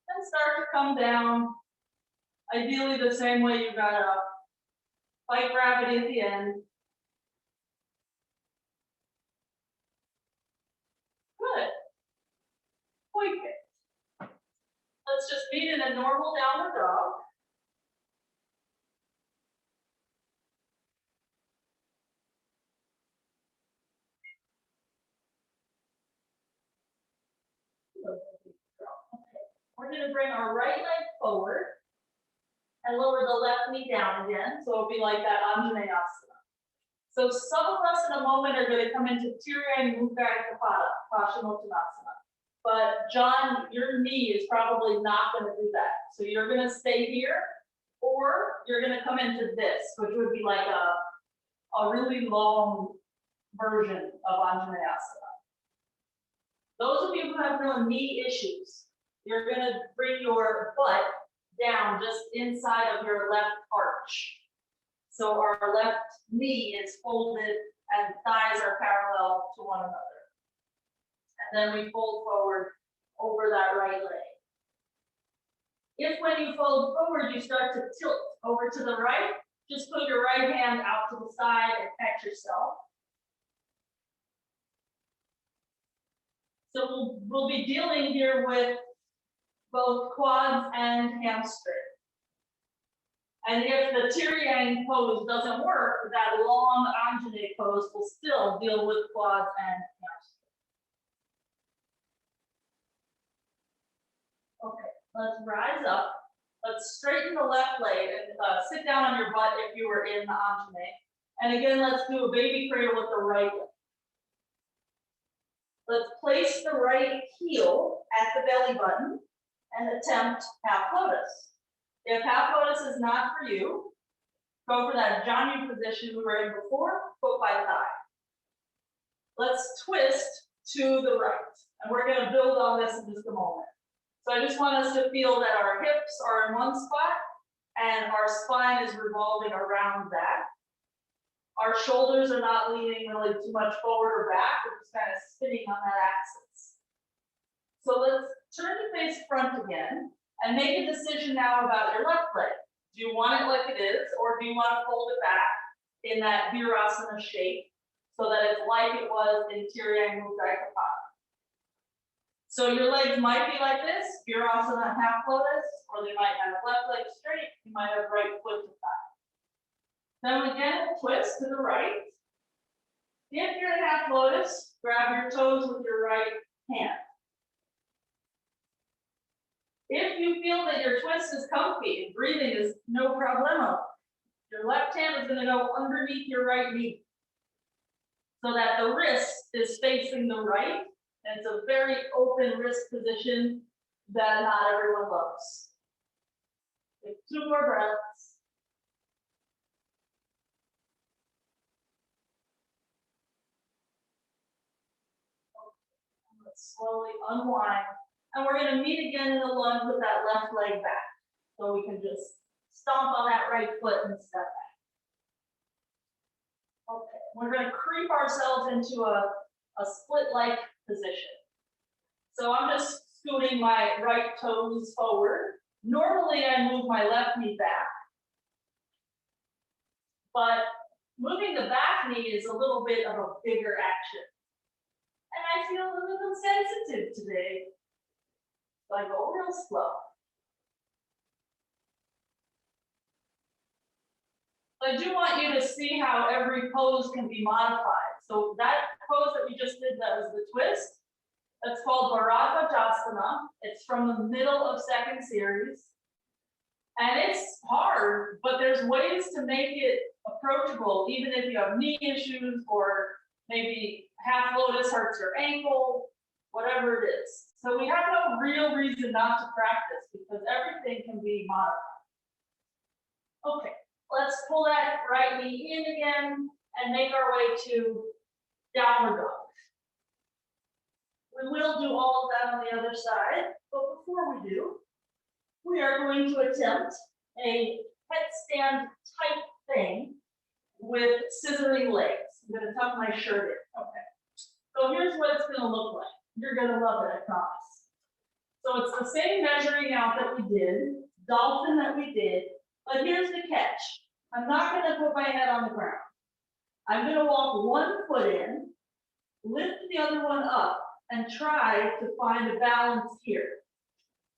and start to come down. Ideally the same way you got up. Fight gravity at the end. Good. Quick. Let's just meet in a normal downward dog. We're going to bring our right leg forward and lower the left knee down again. So it'll be like that Anjaneyasana. So some of us in a moment are going to come into Tirya Utkatasanas, Pashamottanasana. But John, your knee is probably not going to do that. So you're going to stay here, or you're going to come into this, which would be like a really long version of Anjaneyasana. Those of you who have real knee issues, you're going to bring your butt down just inside of your left arch. So our left knee is folded and thighs are parallel to one another. And then we fold forward over that right leg. If when you fold forward, you start to tilt over to the right, just put your right hand out to the side and catch yourself. So we'll be dealing here with both quads and hamstring. And if the Tiryang pose doesn't work, that long Anjane pose will still deal with quads and hamstring. Okay, let's rise up. Let's straighten the left leg and sit down on your butt if you were in the Anjane. And again, let's do a baby cradle with the right leg. Let's place the right heel at the belly button and attempt half lotus. If half lotus is not for you, go for that Janu position we were in before, foot by thigh. Let's twist to the right, and we're going to build on this in just a moment. So I just want us to feel that our hips are in one spot and our spine is revolving around that. Our shoulders are not leaning really too much forward or back, we're just kind of spinning on that axis. So let's turn the face front again and make a decision now about your left leg. Do you want it like it is, or do you want to fold it back in that Virasana shape so that it's like it was in Tirya Utkatasanas? So your legs might be like this, Virasana half lotus, or they might have left leg straight, you might have right foot to thigh. Then again, twist to the right. If you're in half lotus, grab your toes with your right hand. If you feel that your twist is comfy and breathing is no problemo, your left hand is going to go underneath your right knee so that the wrist is facing the right. And it's a very open wrist position that not everyone loves. Take 2 more breaths. Let's slowly unwind. And we're going to meet again in the lunge with that left leg back. So we can just stomp on that right foot and step back. Okay, we're going to creep ourselves into a split-like position. So I'm just scooting my right toes forward. Normally I move my left knee back, but moving the back knee is a little bit of a bigger action. And I feel a little sensitive today. So I go real slow. I do want you to see how every pose can be modified. So that pose that we just did, that was the twist. That's called Bharadvajasana. It's from the middle of second series. And it's hard, but there's ways to make it approachable, even if you have knee issues or maybe half lotus hurts your ankle, whatever it is. So we have no real reason not to practice because everything can be modified. Okay, let's pull that right knee in again and make our way to downward dog. We will do all of that on the other side, but before we do, we are going to attempt a headstand type thing with scissoring legs. I'm going to tuck my shirt in. Okay. So here's what it's going to look like. You're going to love it, I promise. So it's the same measuring out that we did, dolphin that we did, but here's the catch. I'm not going to put my head on the ground. I'm going to walk one foot in, lift the other one up, and try to find a balance here.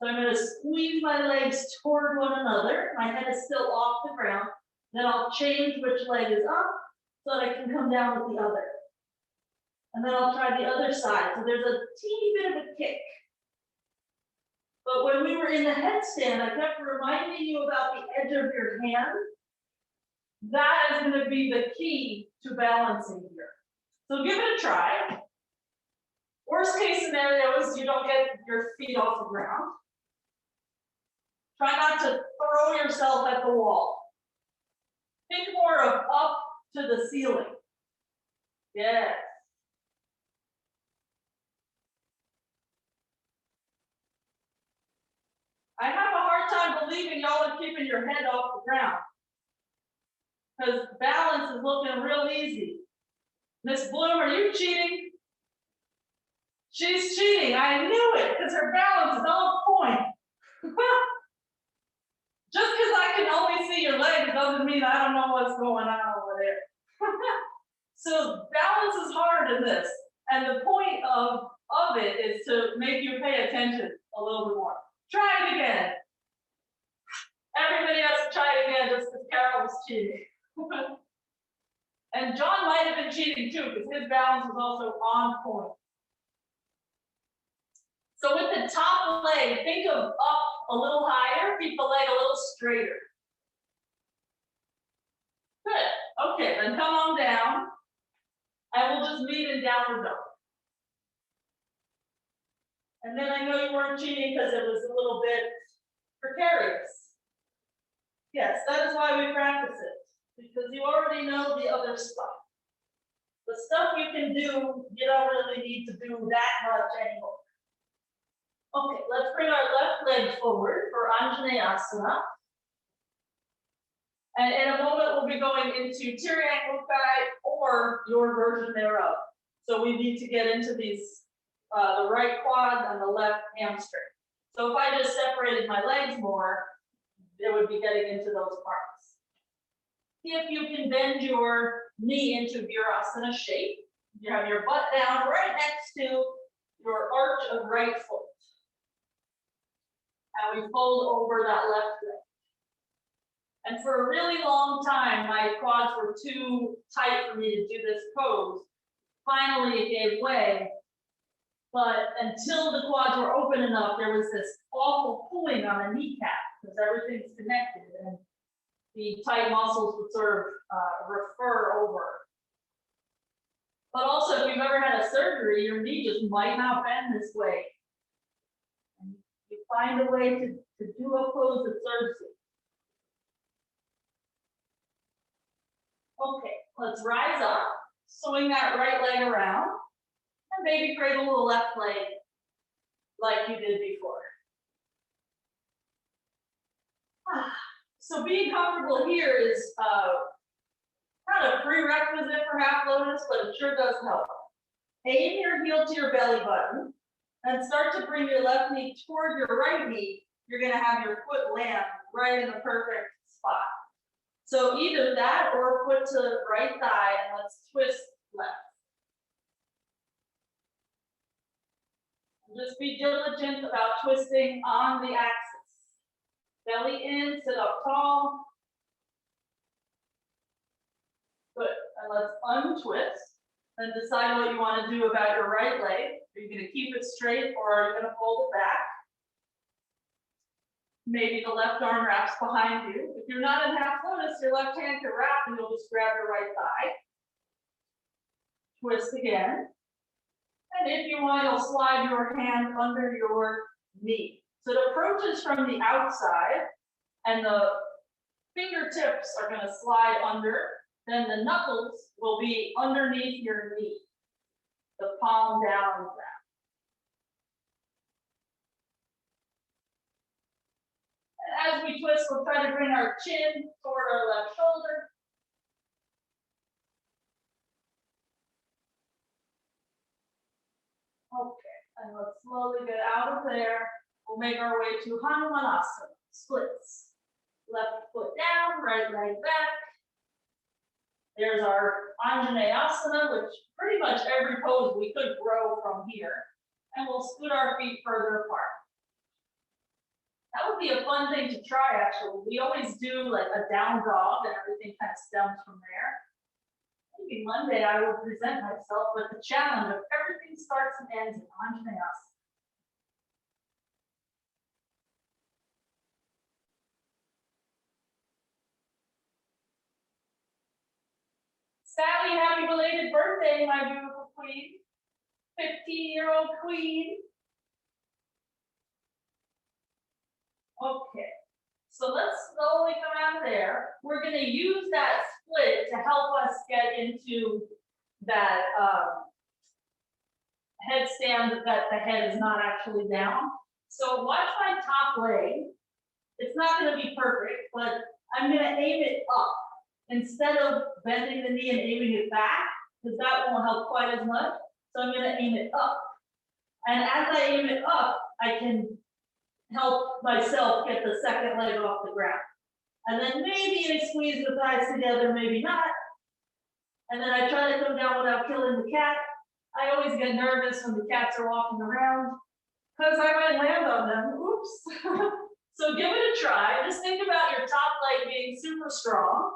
So I'm going to squeeze my legs toward one another. My head is still off the ground. Then I'll change which leg is up so that I can come down with the other. And then I'll try the other side. So there's a teeny bit of a kick. But when we were in the headstand, I kept reminding you about the edge of your hand. That is going to be the key to balancing here. So give it a try. Worst case scenario is you don't get your feet off the ground. Try not to throw yourself at the wall. Think more of up to the ceiling. Yes. I have a hard time believing y'all are keeping your head off the ground. Because balance is looking real easy. Miss Bloom, are you cheating? She's cheating. I knew it because her balance is on point. Just because I can only see your legs doesn't mean I don't know what's going on over there. So balance is hard in this. And the point of it is to make you pay attention a little bit more. Try it again. Everybody has to try it again just because Carol was cheating. And John might have been cheating too because his balance was also on point. So with the top leg, think of up a little higher, keep the leg a little straighter. Good. Okay, then come on down. And we'll just meet in downward dog. And then I know you weren't cheating because it was a little bit precarious. Yes, that is why we practice it. Because you already know the other stuff. The stuff you can do, you don't really need to do that much anymore. Okay, let's bring our left leg forward for Anjaneyasana. And in a moment, we'll be going into Tiryak Mukai or your version thereof. So we need to get into these, the right quad and the left hamstring. So if I just separated my legs more, it would be getting into those parts. If you can bend your knee into Virasana shape, you have your butt down right next to your arch of right foot. And we fold over that left leg. And for a really long time, my quads were too tight for me to do this pose. Finally, it gave way. But until the quads were open enough, there was this awful pulling on the kneecap because everything's connected and the tight muscles would sort of refer over. But also, if you've ever had a surgery, your knee just might not bend this way. And you find a way to do a pose that serves you. Okay, let's rise up, swing that right leg around, and maybe cradle the left leg like you did before. So being comfortable here is not a prerequisite for half lotus, but it sure does help. Aim your heel to your belly button and start to bring your left knee toward your right knee. You're going to have your foot land right in the perfect spot. So either that or foot to right thigh, and let's twist left. And just be diligent about twisting on the axis. Belly in, sit up tall. Good, and let's untwist and decide what you want to do about your right leg. Are you going to keep it straight or are you going to fold it back? Maybe the left arm wraps behind you. If you're not in half lotus, your left hand can wrap and you'll just grab your right thigh. Twist again. And if you want, you'll slide your hand under your knee. So it approaches from the outside and the fingertips are going to slide under. Then the knuckles will be underneath your knee. The palm down grab. As we twist, we'll try to bring our chin toward our left shoulder. Okay, and let's slowly get out of there. We'll make our way to Hanumanasana, splits. Left foot down, right leg back. There's our Anjaneyasana, which pretty much every pose we could grow from here. And we'll scoot our feet further apart. That would be a fun thing to try, actually. We always do like a down dog and everything kind of stems from there. Maybe Monday I will present myself with the challenge of everything starts and ends in Anjaneyasana. Sally, happy belated birthday, my beautiful queen. 15-year-old queen. Okay, so let's slowly come out there. We're going to use that split to help us get into that headstand that the head is not actually down. So watch my top leg. It's not going to be perfect, but I'm going to aim it up instead of bending the knee and aiming it back, because that won't help quite as much. So I'm going to aim it up. And as I aim it up, I can help myself get the second leg off the ground. And then maybe I squeeze the thighs together, maybe not. And then I try to come down without killing the cat. I always get nervous when the cats are walking around because I might land on them. Oops. So give it a try. Just think about your top leg being super strong.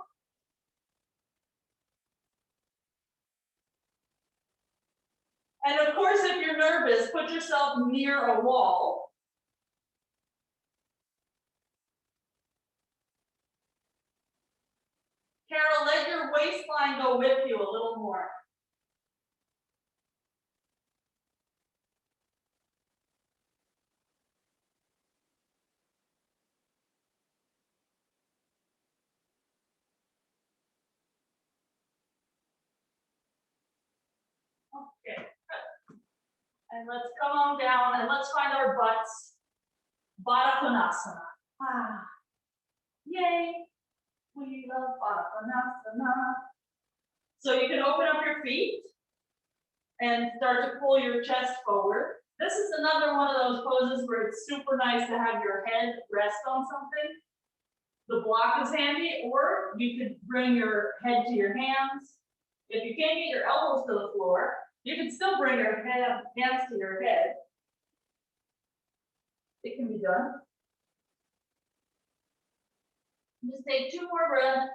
And of course, if you're nervous, put yourself near a wall. Carol, let your waistline go with you a little more. Okay, good. And let's come on down and let's find our butts. Bharadvajasana. Ah, yay. We love Bharadvajasana. So you can open up your feet and start to pull your chest forward. This is another one of those poses where it's super nice to have your head rest on something. The block is handy, or you could bring your head to your hands. If you can't get your elbows to the floor, you can still bring your hands to your head. It can be done. Just take 2 more breaths.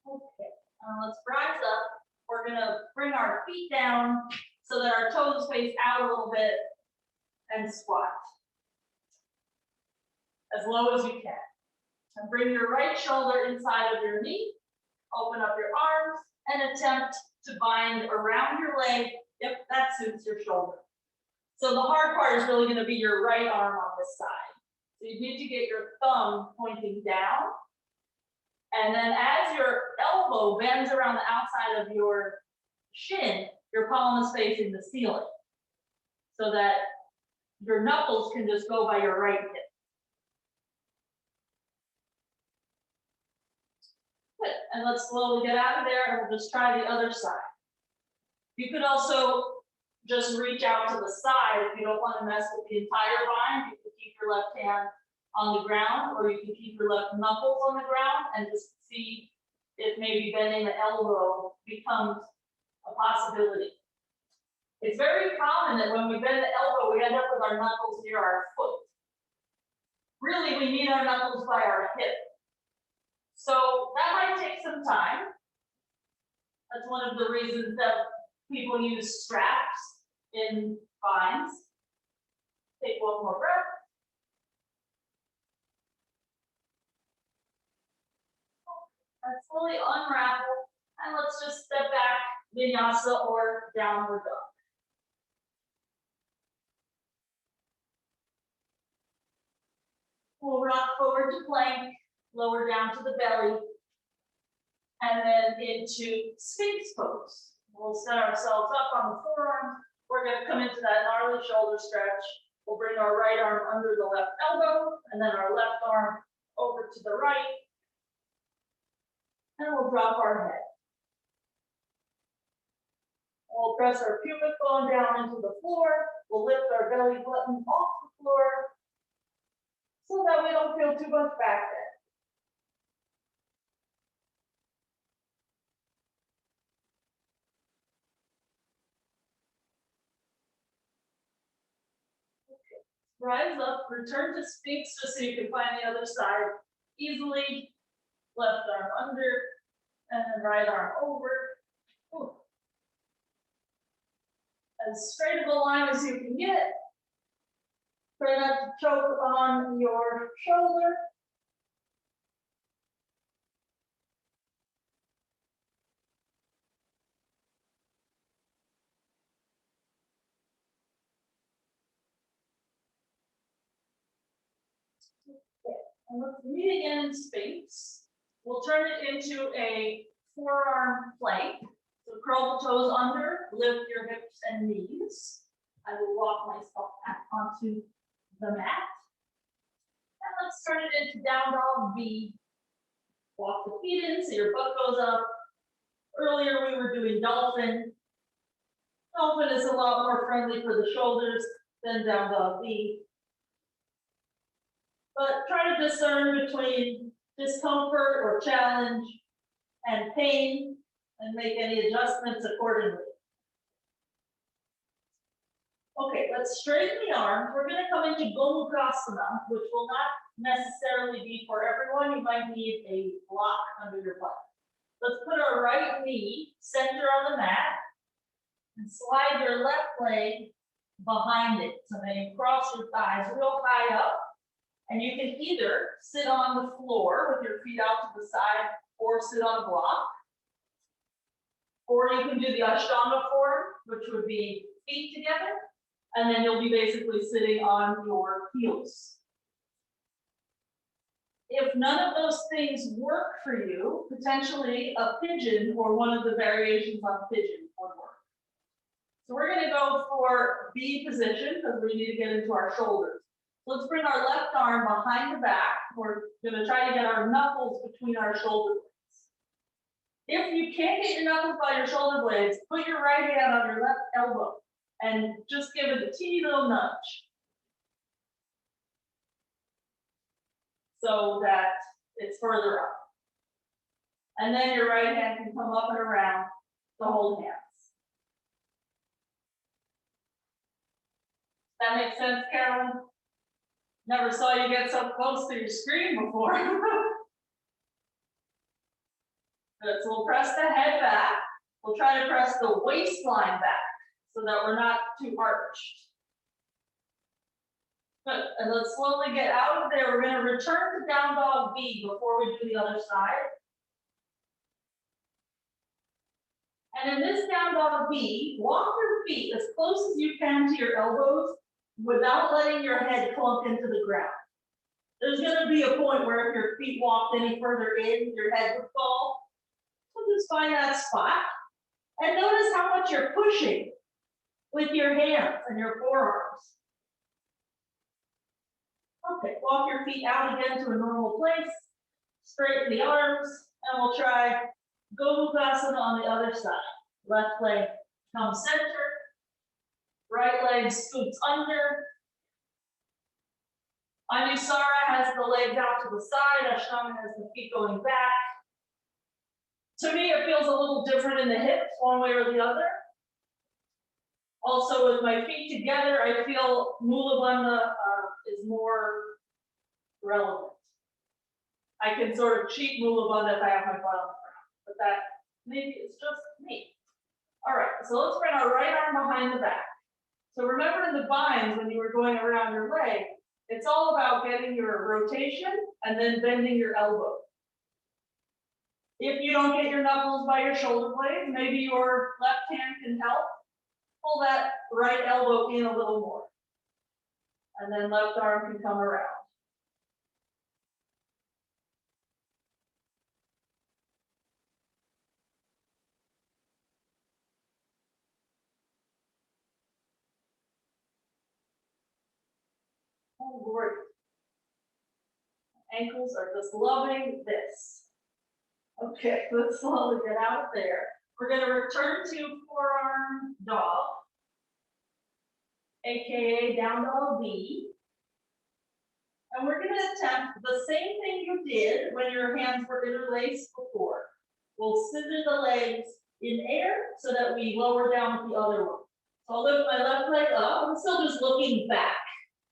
Okay, let's rise up. We're gonna bring our feet down so that our toes face out a little bit and squat as low as you can. And bring your right shoulder inside of your knee. Open up your arms and attempt to bind around your leg if that suits your shoulder. So the hard part is really going to be your right arm on this side. So you need to get your thumb pointing down. And then as your elbow bends around the outside of your shin, your palm is facing the ceiling so that your knuckles can just go by your right hip. Good. And let's slowly get out of there and we'll just try the other side. You could also just reach out to the side if you don't want to mess with the entire bind. You can keep your left hand on the ground, or you can keep your left knuckles on the ground and just see if maybe bending the elbow becomes a possibility. It's very common that when we bend the elbow, we end up with our knuckles near our foot. Really, we need our knuckles by our hip. So that might take some time. That's one of the reasons that people use straps in binds. Take one more breath. And slowly unravel. And let's just step back, vinyasa or downward dog. We'll rock forward to plank, lower down to the belly, and then into Sphinx pose. We'll set ourselves up on the forearms. We're going to come into that gnarly shoulder stretch. We'll bring our right arm under the left elbow, and then our left arm over to the right. And we'll drop our head. We'll press our pubic bone down into the floor. We'll lift our belly button off the floor so that we don't feel too much back there. Rise up, return to Sphinx just so you can find the other side easily. Left arm under, and then right arm over. Ooh. As straight of a line as you can get. Try not to choke on your shoulder. Okay. And let's meet again in Sphinx. We'll turn it into a forearm plank. So curl the toes under, lift your hips and knees. I will walk myself back onto the mat. And let's turn it into down dog V. Walk the feet in so your butt goes up. Earlier we were doing dolphin. Dolphin is a lot more friendly for the shoulders than down dog V. But try to discern between discomfort or challenge and pain and make any adjustments accordingly. Okay, let's straighten the arms. We're going to come into Gomukasana, which will not necessarily be for everyone. You might need a block under your butt. Let's put our right knee center on the mat and slide your left leg behind it. So then you cross your thighs real high up. And you can either sit on the floor with your feet out to the side or sit on a block. Or you can do the Ashtanga form, which would be feet together. And then you'll be basically sitting on your heels. If none of those things work for you, potentially a pigeon or one of the variations on pigeon would work. So we're going to go for B position because we need to get into our shoulders. Let's bring our left arm behind the back. We're going to try to get our knuckles between our shoulder blades. If you can't get your knuckles by your shoulder blades, put your right hand on your left elbow and just give it a teeny little nudge so that it's further up. And then your right hand can come up and around to hold hands. That makes sense, Carolyn? Never saw you get so close to your screen before. Good, so we'll press the head back. We'll try to press the waistline back so that we're not too arched. Good, and let's slowly get out of there. We're going to return to down dog B before we do the other side. And in this down dog B, walk your feet as close as you can to your elbows without letting your head clunk into the ground. There's going to be a point where if your feet walked any further in, your head would fall. So just find that spot. And notice how much you're pushing with your hands and your forearms. Okay, walk your feet out again to a normal place. Straighten the arms, and we'll try Gomukasana on the other side. Left leg comes center. Right leg scoots under. Anusara has the legs out to the side. Ashtanga has the feet going back. To me, it feels a little different in the hips, one way or the other. Also, with my feet together, I feel Mula Bandha is more relevant. I can sort of cheat Mula Bandha if I have my butt on the ground, but that maybe it's just me. All right, so let's bring our right arm behind the back. So remember in the binds, when you were going around your leg, it's all about getting your rotation and then bending your elbow. If you don't get your knuckles by your shoulder blades, maybe your left hand can help. Pull that right elbow in a little more. And then left arm can come around. Oh, great. Ankles are just loving this. Okay, let's slowly get out of there. We're going to return to forearm dog, aka down dog B. And we're going to attempt the same thing you did when your hands were interlaced before. We'll scissor the legs in air so that we lower down with the other one. So I'll lift my left leg up. I'm still just looking back.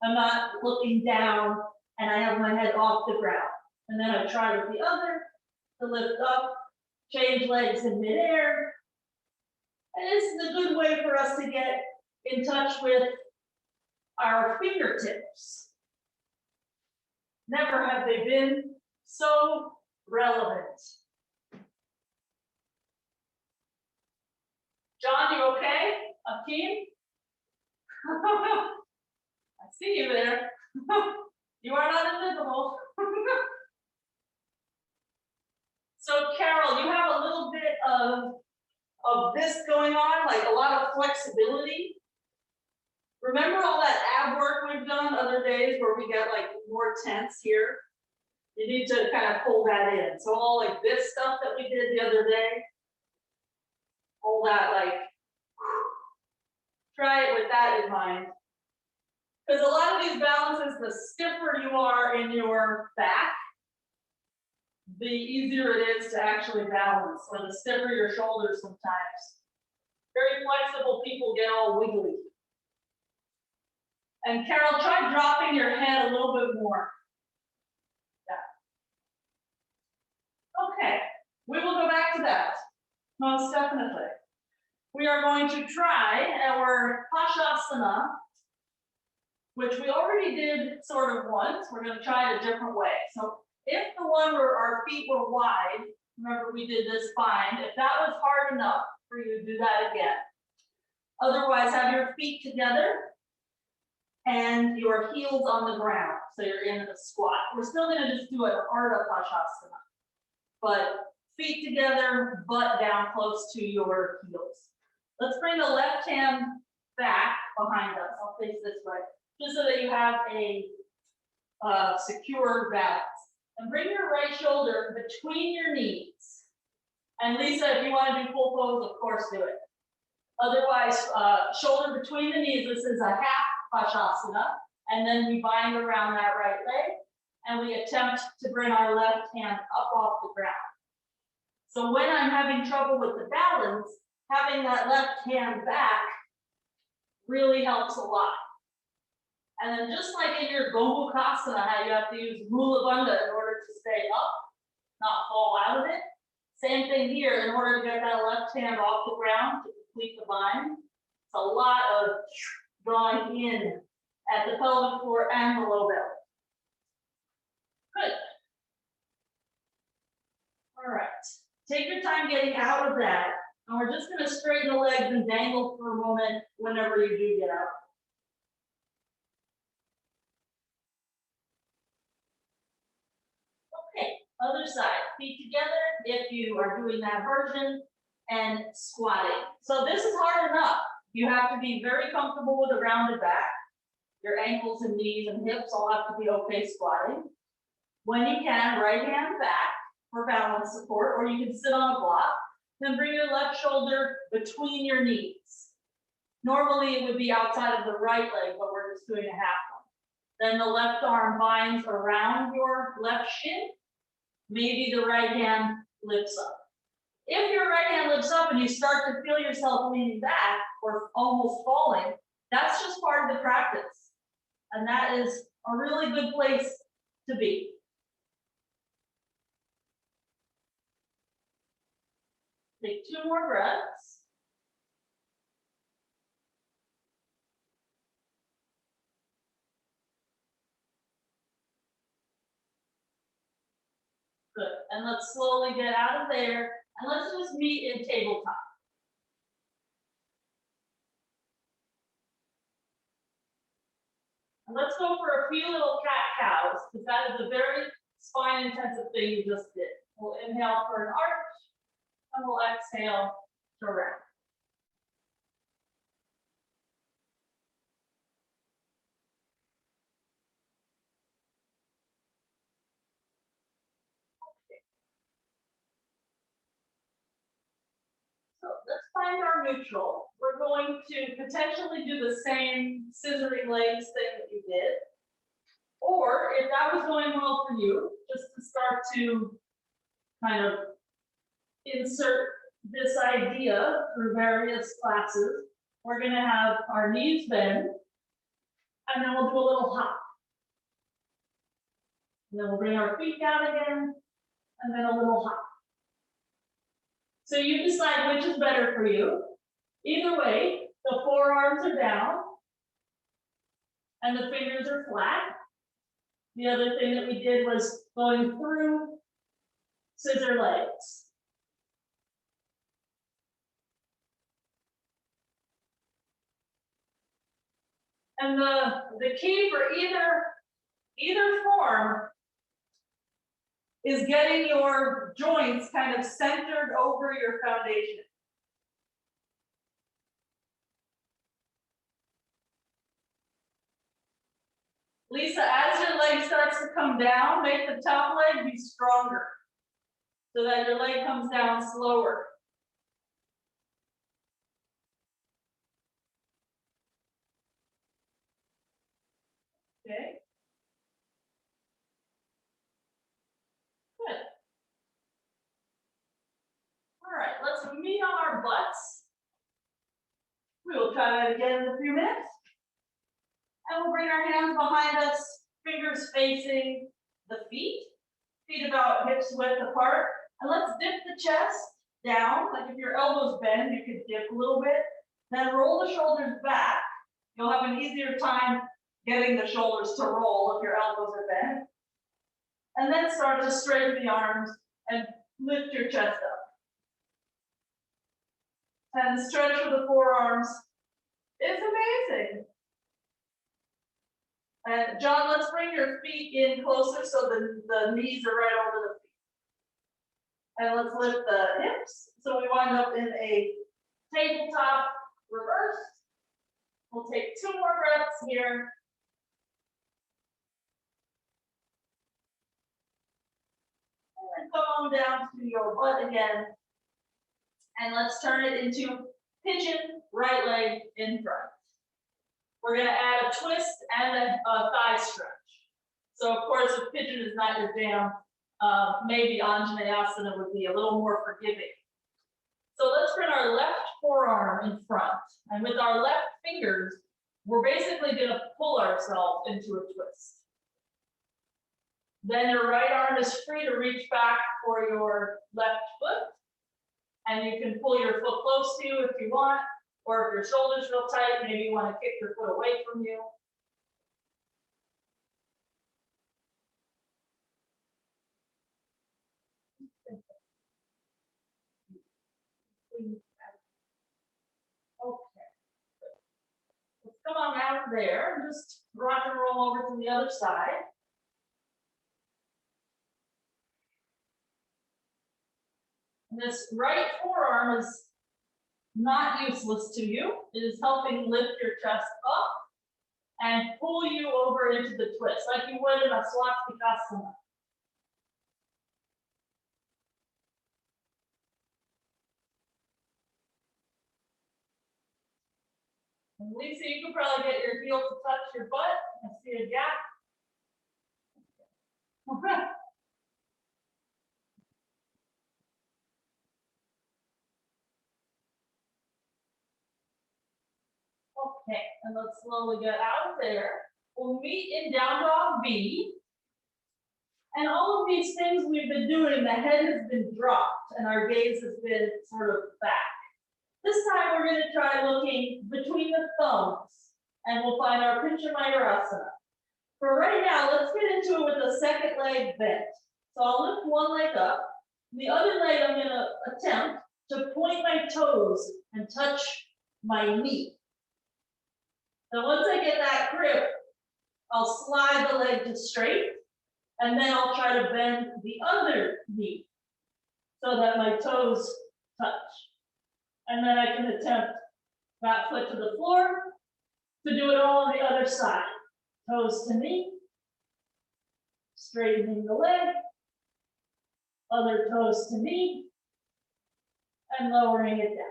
I'm not looking down and I have my head off the ground. And then I try with the other to lift up, change legs in midair. And this is a good way for us to get in touch with our fingertips. Never have they been so relevant. John, you okay? Akeem? I see you there. You are not invisible. So Carol, you have a little bit of this going on, like a lot of flexibility. Remember all that ab work we've done other days where we get like more tense here? You need to kind of pull that in. So all like this stuff that we did the other day, all that like, try it with that in mind. Because a lot of these balances, the stiffer you are in your back, the easier it is to actually balance, or the stiffer your shoulders sometimes. Very flexible people get all wiggly. And Carol, try dropping your head a little bit more. Yeah. Okay, we will go back to that, most definitely. We are going to try our Pasasana, which we already did sort of once. We're going to try it a different way. So if the one where our feet were wide, remember we did this bind, if that was hard enough for you to do that again. Otherwise, have your feet together and your heels on the ground. So you're in a squat. We're still going to just do an Ardha Pasasana, but feet together, butt down close to your heels. Let's bring the left hand back behind us. I'll face this way, just so that you have a secure balance. And bring your right shoulder between your knees. And Lisa, if you want to do full pose, of course do it. Otherwise, shoulder between the knees. This is a half Pasasana. And then we bind around that right leg. And we attempt to bring our left hand up off the ground. So when I'm having trouble with the balance, having that left hand back really helps a lot. And then just like in your Gomukasana, how you have to use Mula Bandha in order to stay up, not fall out of it. Same thing here, in order to get that left hand off the ground to complete the bind. It's a lot of drawing in at the pelvic floor and the low belly. Good. All right. Take your time getting out of that. And we're just going to straighten the legs and dangle for a moment whenever you do get out. Okay, other side. Feet together if you are doing that version, and squatting. So this is hard enough. You have to be very comfortable with a rounded back. Your ankles and knees and hips all have to be okay squatting. When you can, right hand back for balance support, or you can sit on a block. Then bring your left shoulder between your knees. Normally it would be outside of the right leg, but we're just doing a half one. Then the left arm binds around your left shin. Maybe the right hand lifts up. If your right hand lifts up and you start to feel yourself leaning back or almost falling, that's just part of the practice. And that is a really good place to be. Take 2 more breaths. Good. And let's slowly get out of there. And let's just meet in tabletop. And let's go for a few little cat-cows, because that is a very spine-intensive thing you just did. We'll inhale for an arch, and we'll exhale to round. So let's find our neutral. We're going to potentially do the same scissoring legs thing that you did. Or if that was going well for you, just to start to kind of insert this idea through various classes, we're going to have our knees bend, and then we'll do a little hop. And then we'll bring our feet down again, and then a little hop. So you decide which is better for you. Either way, the forearms are down, and the fingers are flat. The other thing that we did was going through scissor legs. And the key for either form is getting your joints kind of centered over your foundation. Lisa, as your leg starts to come down, make the top leg be stronger so that your leg comes down slower. Okay. Good. All right, let's meet on our butts. We will try that again in a few minutes. And we'll bring our hands behind us, fingers facing the feet about hips width apart. And let's dip the chest down. Like if your elbows bend, you could dip a little bit. Then roll the shoulders back. You'll have an easier time getting the shoulders to roll if your elbows are bent. And then start to straighten the arms and lift your chest up. And the stretch of the forearms is amazing. And John, let's bring your feet in closer so the knees are right over the feet. And let's lift the hips. So we wind up in a tabletop reverse. We'll take 2 more breaths here. And then come on down to your butt again. And let's turn it into pigeon, right leg in front. We're going to add a twist and a thigh stretch. So of course, if pigeon is not your jam, maybe Anjaneyasana would be a little more forgiving. So let's bring our left forearm in front, and with our left fingers, we're basically going to pull ourselves into a twist. Then your right arm is free to reach back for your left foot, and you can pull your foot close to you if you want, or if your shoulder's real tight, maybe you want to kick your foot away from you. Okay. Let's come on out there and just rock and roll over to the other side. And this right forearm is not useless to you. It is helping lift your chest up and pull you over into the twist, like you would in a swastikasana. And Lisa, you can probably get your heel to touch your butt. I see a gap. Okay, and let's slowly get out of there. We'll meet in down dog B. And all of these things we've been doing, the head has been dropped and our gaze has been sort of back. This time we're going to try looking between the thumbs and we'll find our Pincha mayurasana. For right now, let's get into it with the second leg bent. So I'll lift one leg up. The other leg I'm going to attempt to point my toes and touch my knee. So once I get that grip, I'll slide the leg to straight, and then I'll try to bend the other knee so that my toes touch. And then I can attempt that foot to the floor to do it all on the other side. Toes to knee, straightening the leg, other toes to knee, and lowering it down.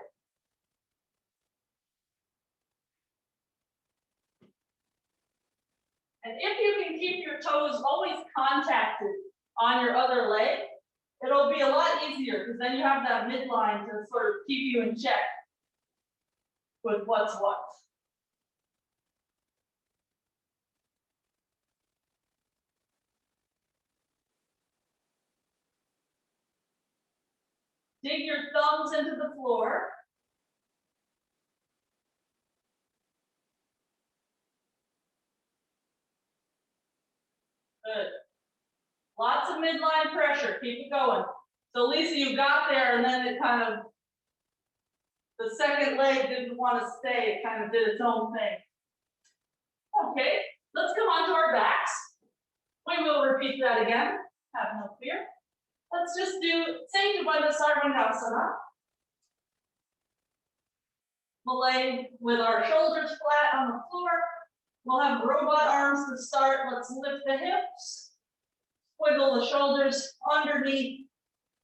And if you can keep your toes always contacted on your other leg, it'll be a lot easier because then you have that midline to sort of keep you in check with what's what. Dig your thumbs into the floor. Good. Lots of midline pressure. Keep it going. So Lisa, you got there and then it kind of, the second leg didn't want to stay. It kind of did its own thing. Okay, let's come on to our backs. We will repeat that again. Have no fear. Let's just do Bharadvajasana. We'll lay with our shoulders flat on the floor. We'll have robot arms to start. Let's lift the hips. Wiggle the shoulders underneath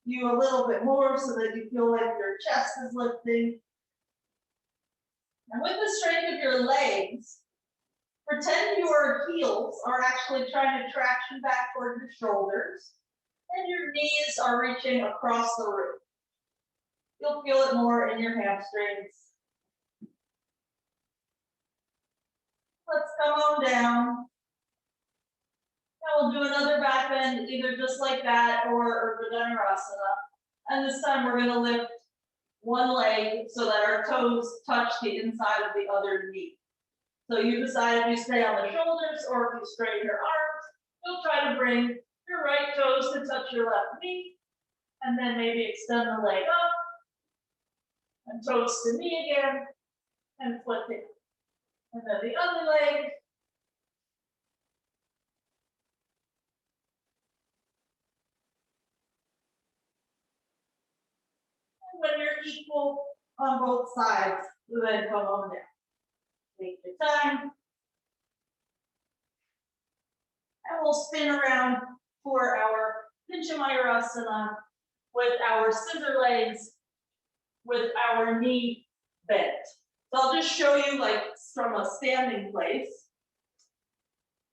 you a little bit more so that you feel like your chest is lifting. And with the strength of your legs, pretend your heels are actually trying to traction back toward your shoulders, and your knees are reaching across the room. You'll feel it more in your hamstrings. Let's come on down. And we'll do another back bend, either just like that or Ardha. And this time we're going to lift one leg so that our toes touch the inside of the other knee. So you decide if you stay on the shoulders or if you straighten your arms. You'll try to bring your right toes to touch your left knee, and then maybe extend the leg up, and toes to knee again, and flip it. And then the other leg. And when you're equal on both sides, then come on down. Take your time. And we'll spin around for our Pincha mayurasana with our scissor legs, with our knee bent. So I'll just show you like from a standing place.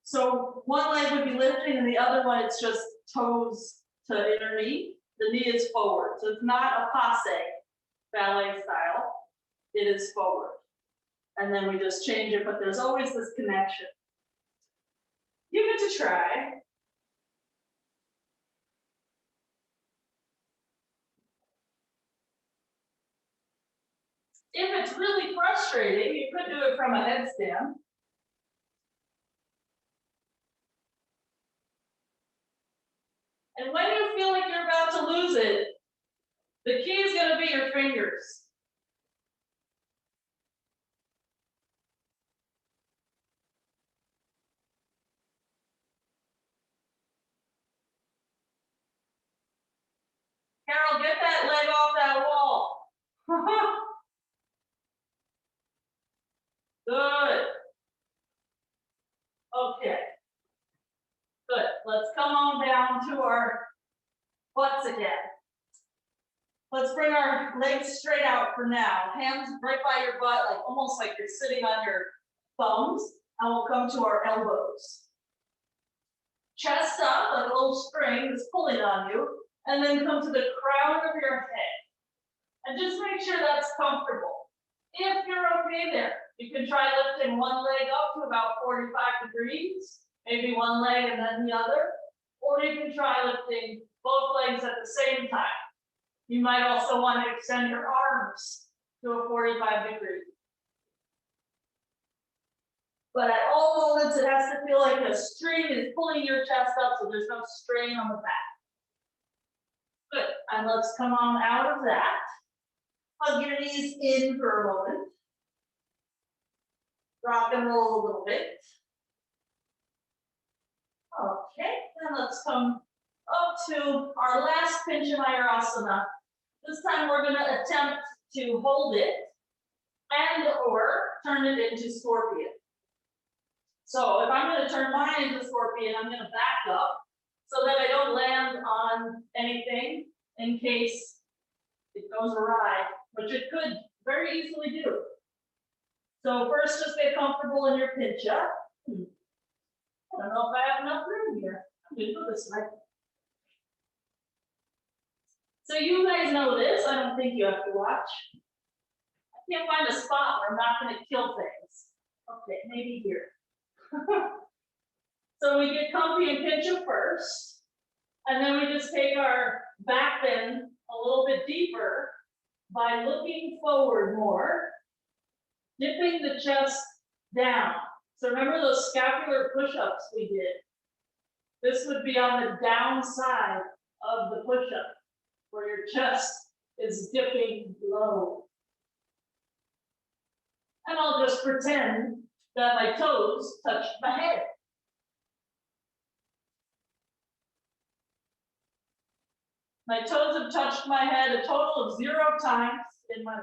So one leg would be lifting and the other one it's just toes to inner knee. The knee is forward. So it's not a passe, ballet style. It is forward. And then we just change it, but there's always this connection. Give it a try. If it's really frustrating, you could do it from a headstand. And when you feel like you're about to lose it, the key is going to be your fingers. Carol, get that leg off that wall. Good. Okay. Good. Let's come on down to our butts again. Let's bring our legs straight out for now. Hands right by your butt, like almost like you're sitting on your thumbs, and we'll come to our elbows. Chest up, like a little string that's pulling on you, and then come to the crown of your head. And just make sure that's comfortable. If you're okay there, you can try lifting one leg up to about 45 degrees, maybe one leg and then the other, or you can try lifting both legs at the same time. You might also want to extend your arms to a 45 degree. But at all moments, it has to feel like a string is pulling your chest up so there's no strain on the back. Good, and let's come on out of that. Hug your knees in for a moment. Rock and roll a little bit. Okay, then let's come up to our last Pincha mayurasana. This time we're going to attempt to hold it and or turn it into scorpion. So if I'm going to turn mine into scorpion, I'm going to back up so that I don't land on anything in case it goes awry, which it could very easily do. So first, just get comfortable in your pincha. I don't know if I have enough room here. I'm going to go this way. So you guys know this. I don't think you have to watch. I can't find a spot where I'm not going to kill things. Okay, maybe here. So we get comfy and pincha first, and then we just take our back bend a little bit deeper by looking forward more, dipping the chest down. So remember those scapular push-ups we did? This would be on the downside of the push-up, where your chest is dipping low. And I'll just pretend that my toes touch my head. My toes have touched my head a total of 0 times in my life.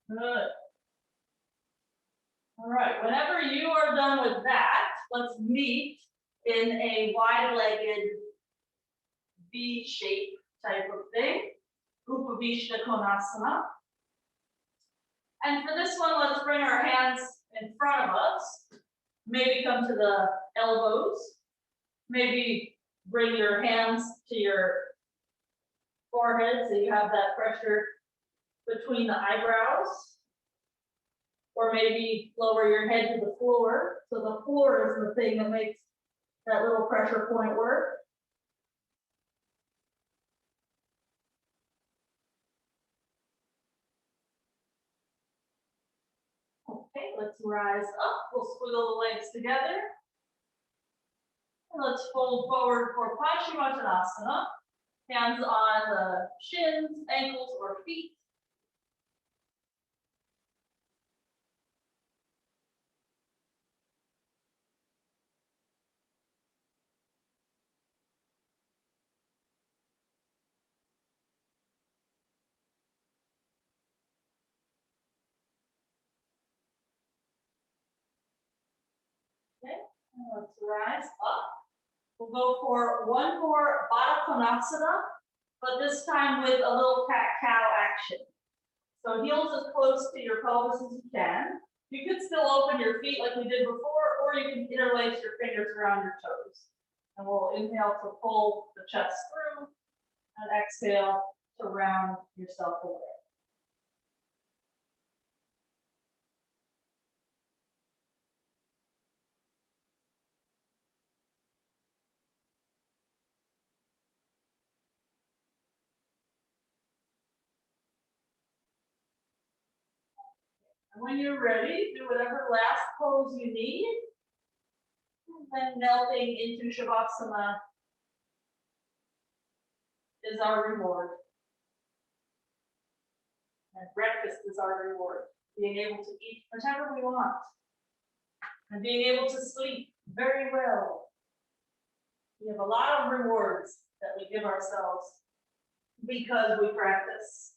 Good. All right, whenever you are done with that, let's meet in a wide-legged V shape type of thing. Utkatasanas. And for this one, let's bring our hands in front of us. Maybe come to the elbows. Maybe bring your hands to your forehead so you have that pressure between the eyebrows. Or maybe lower your head to the floor. So the floor is the thing that makes that little pressure point work. Okay, let's rise up. We'll squiggle the legs together. And let's fold forward for Parivrtta. Hands on the shins, ankles, or feet. Okay, and let's rise up. We'll go for one more Bharadvajasana, but this time with a little cat-cow action. So heels as close to your pelvis as you can. You could still open your feet like we did before, or you around your toes. And we'll inhale to pull the chest through and exhale to round yourself away. And when you're ready, do whatever last pose you need. And then melting into Shavasana is our reward. And breakfast is our reward. Being able to eat whatever we want. And being able to sleep very well. We have a lot of rewards that we give ourselves because we practice.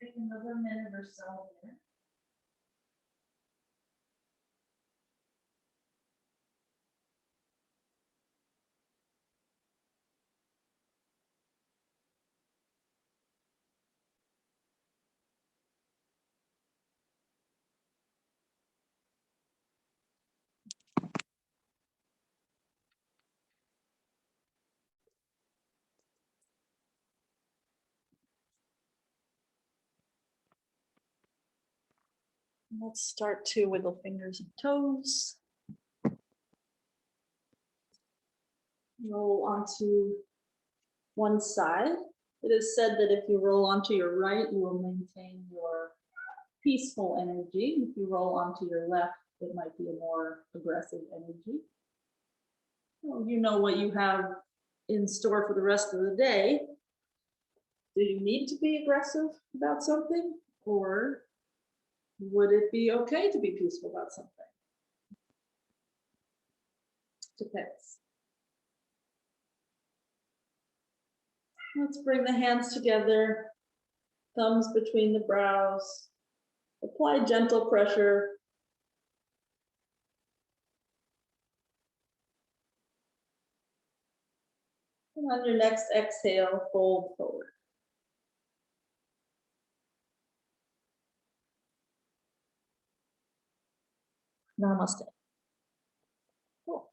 Take another minute or so here. Let's start to wiggle fingers and toes. Roll onto one side. It is said that if you roll onto your right, you will maintain your peaceful energy. If you roll onto your left, it might be a more aggressive energy. Well, you know what you have in store for the rest of the day. Do you need to be aggressive about something, or would it be okay to be peaceful about something? Depends. Let's bring the hands together, thumbs between the brows. Apply gentle pressure. And on your next exhale, fold forward. Namaste. Cool.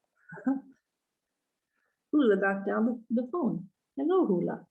Hula back down the phone. Hello, Hula.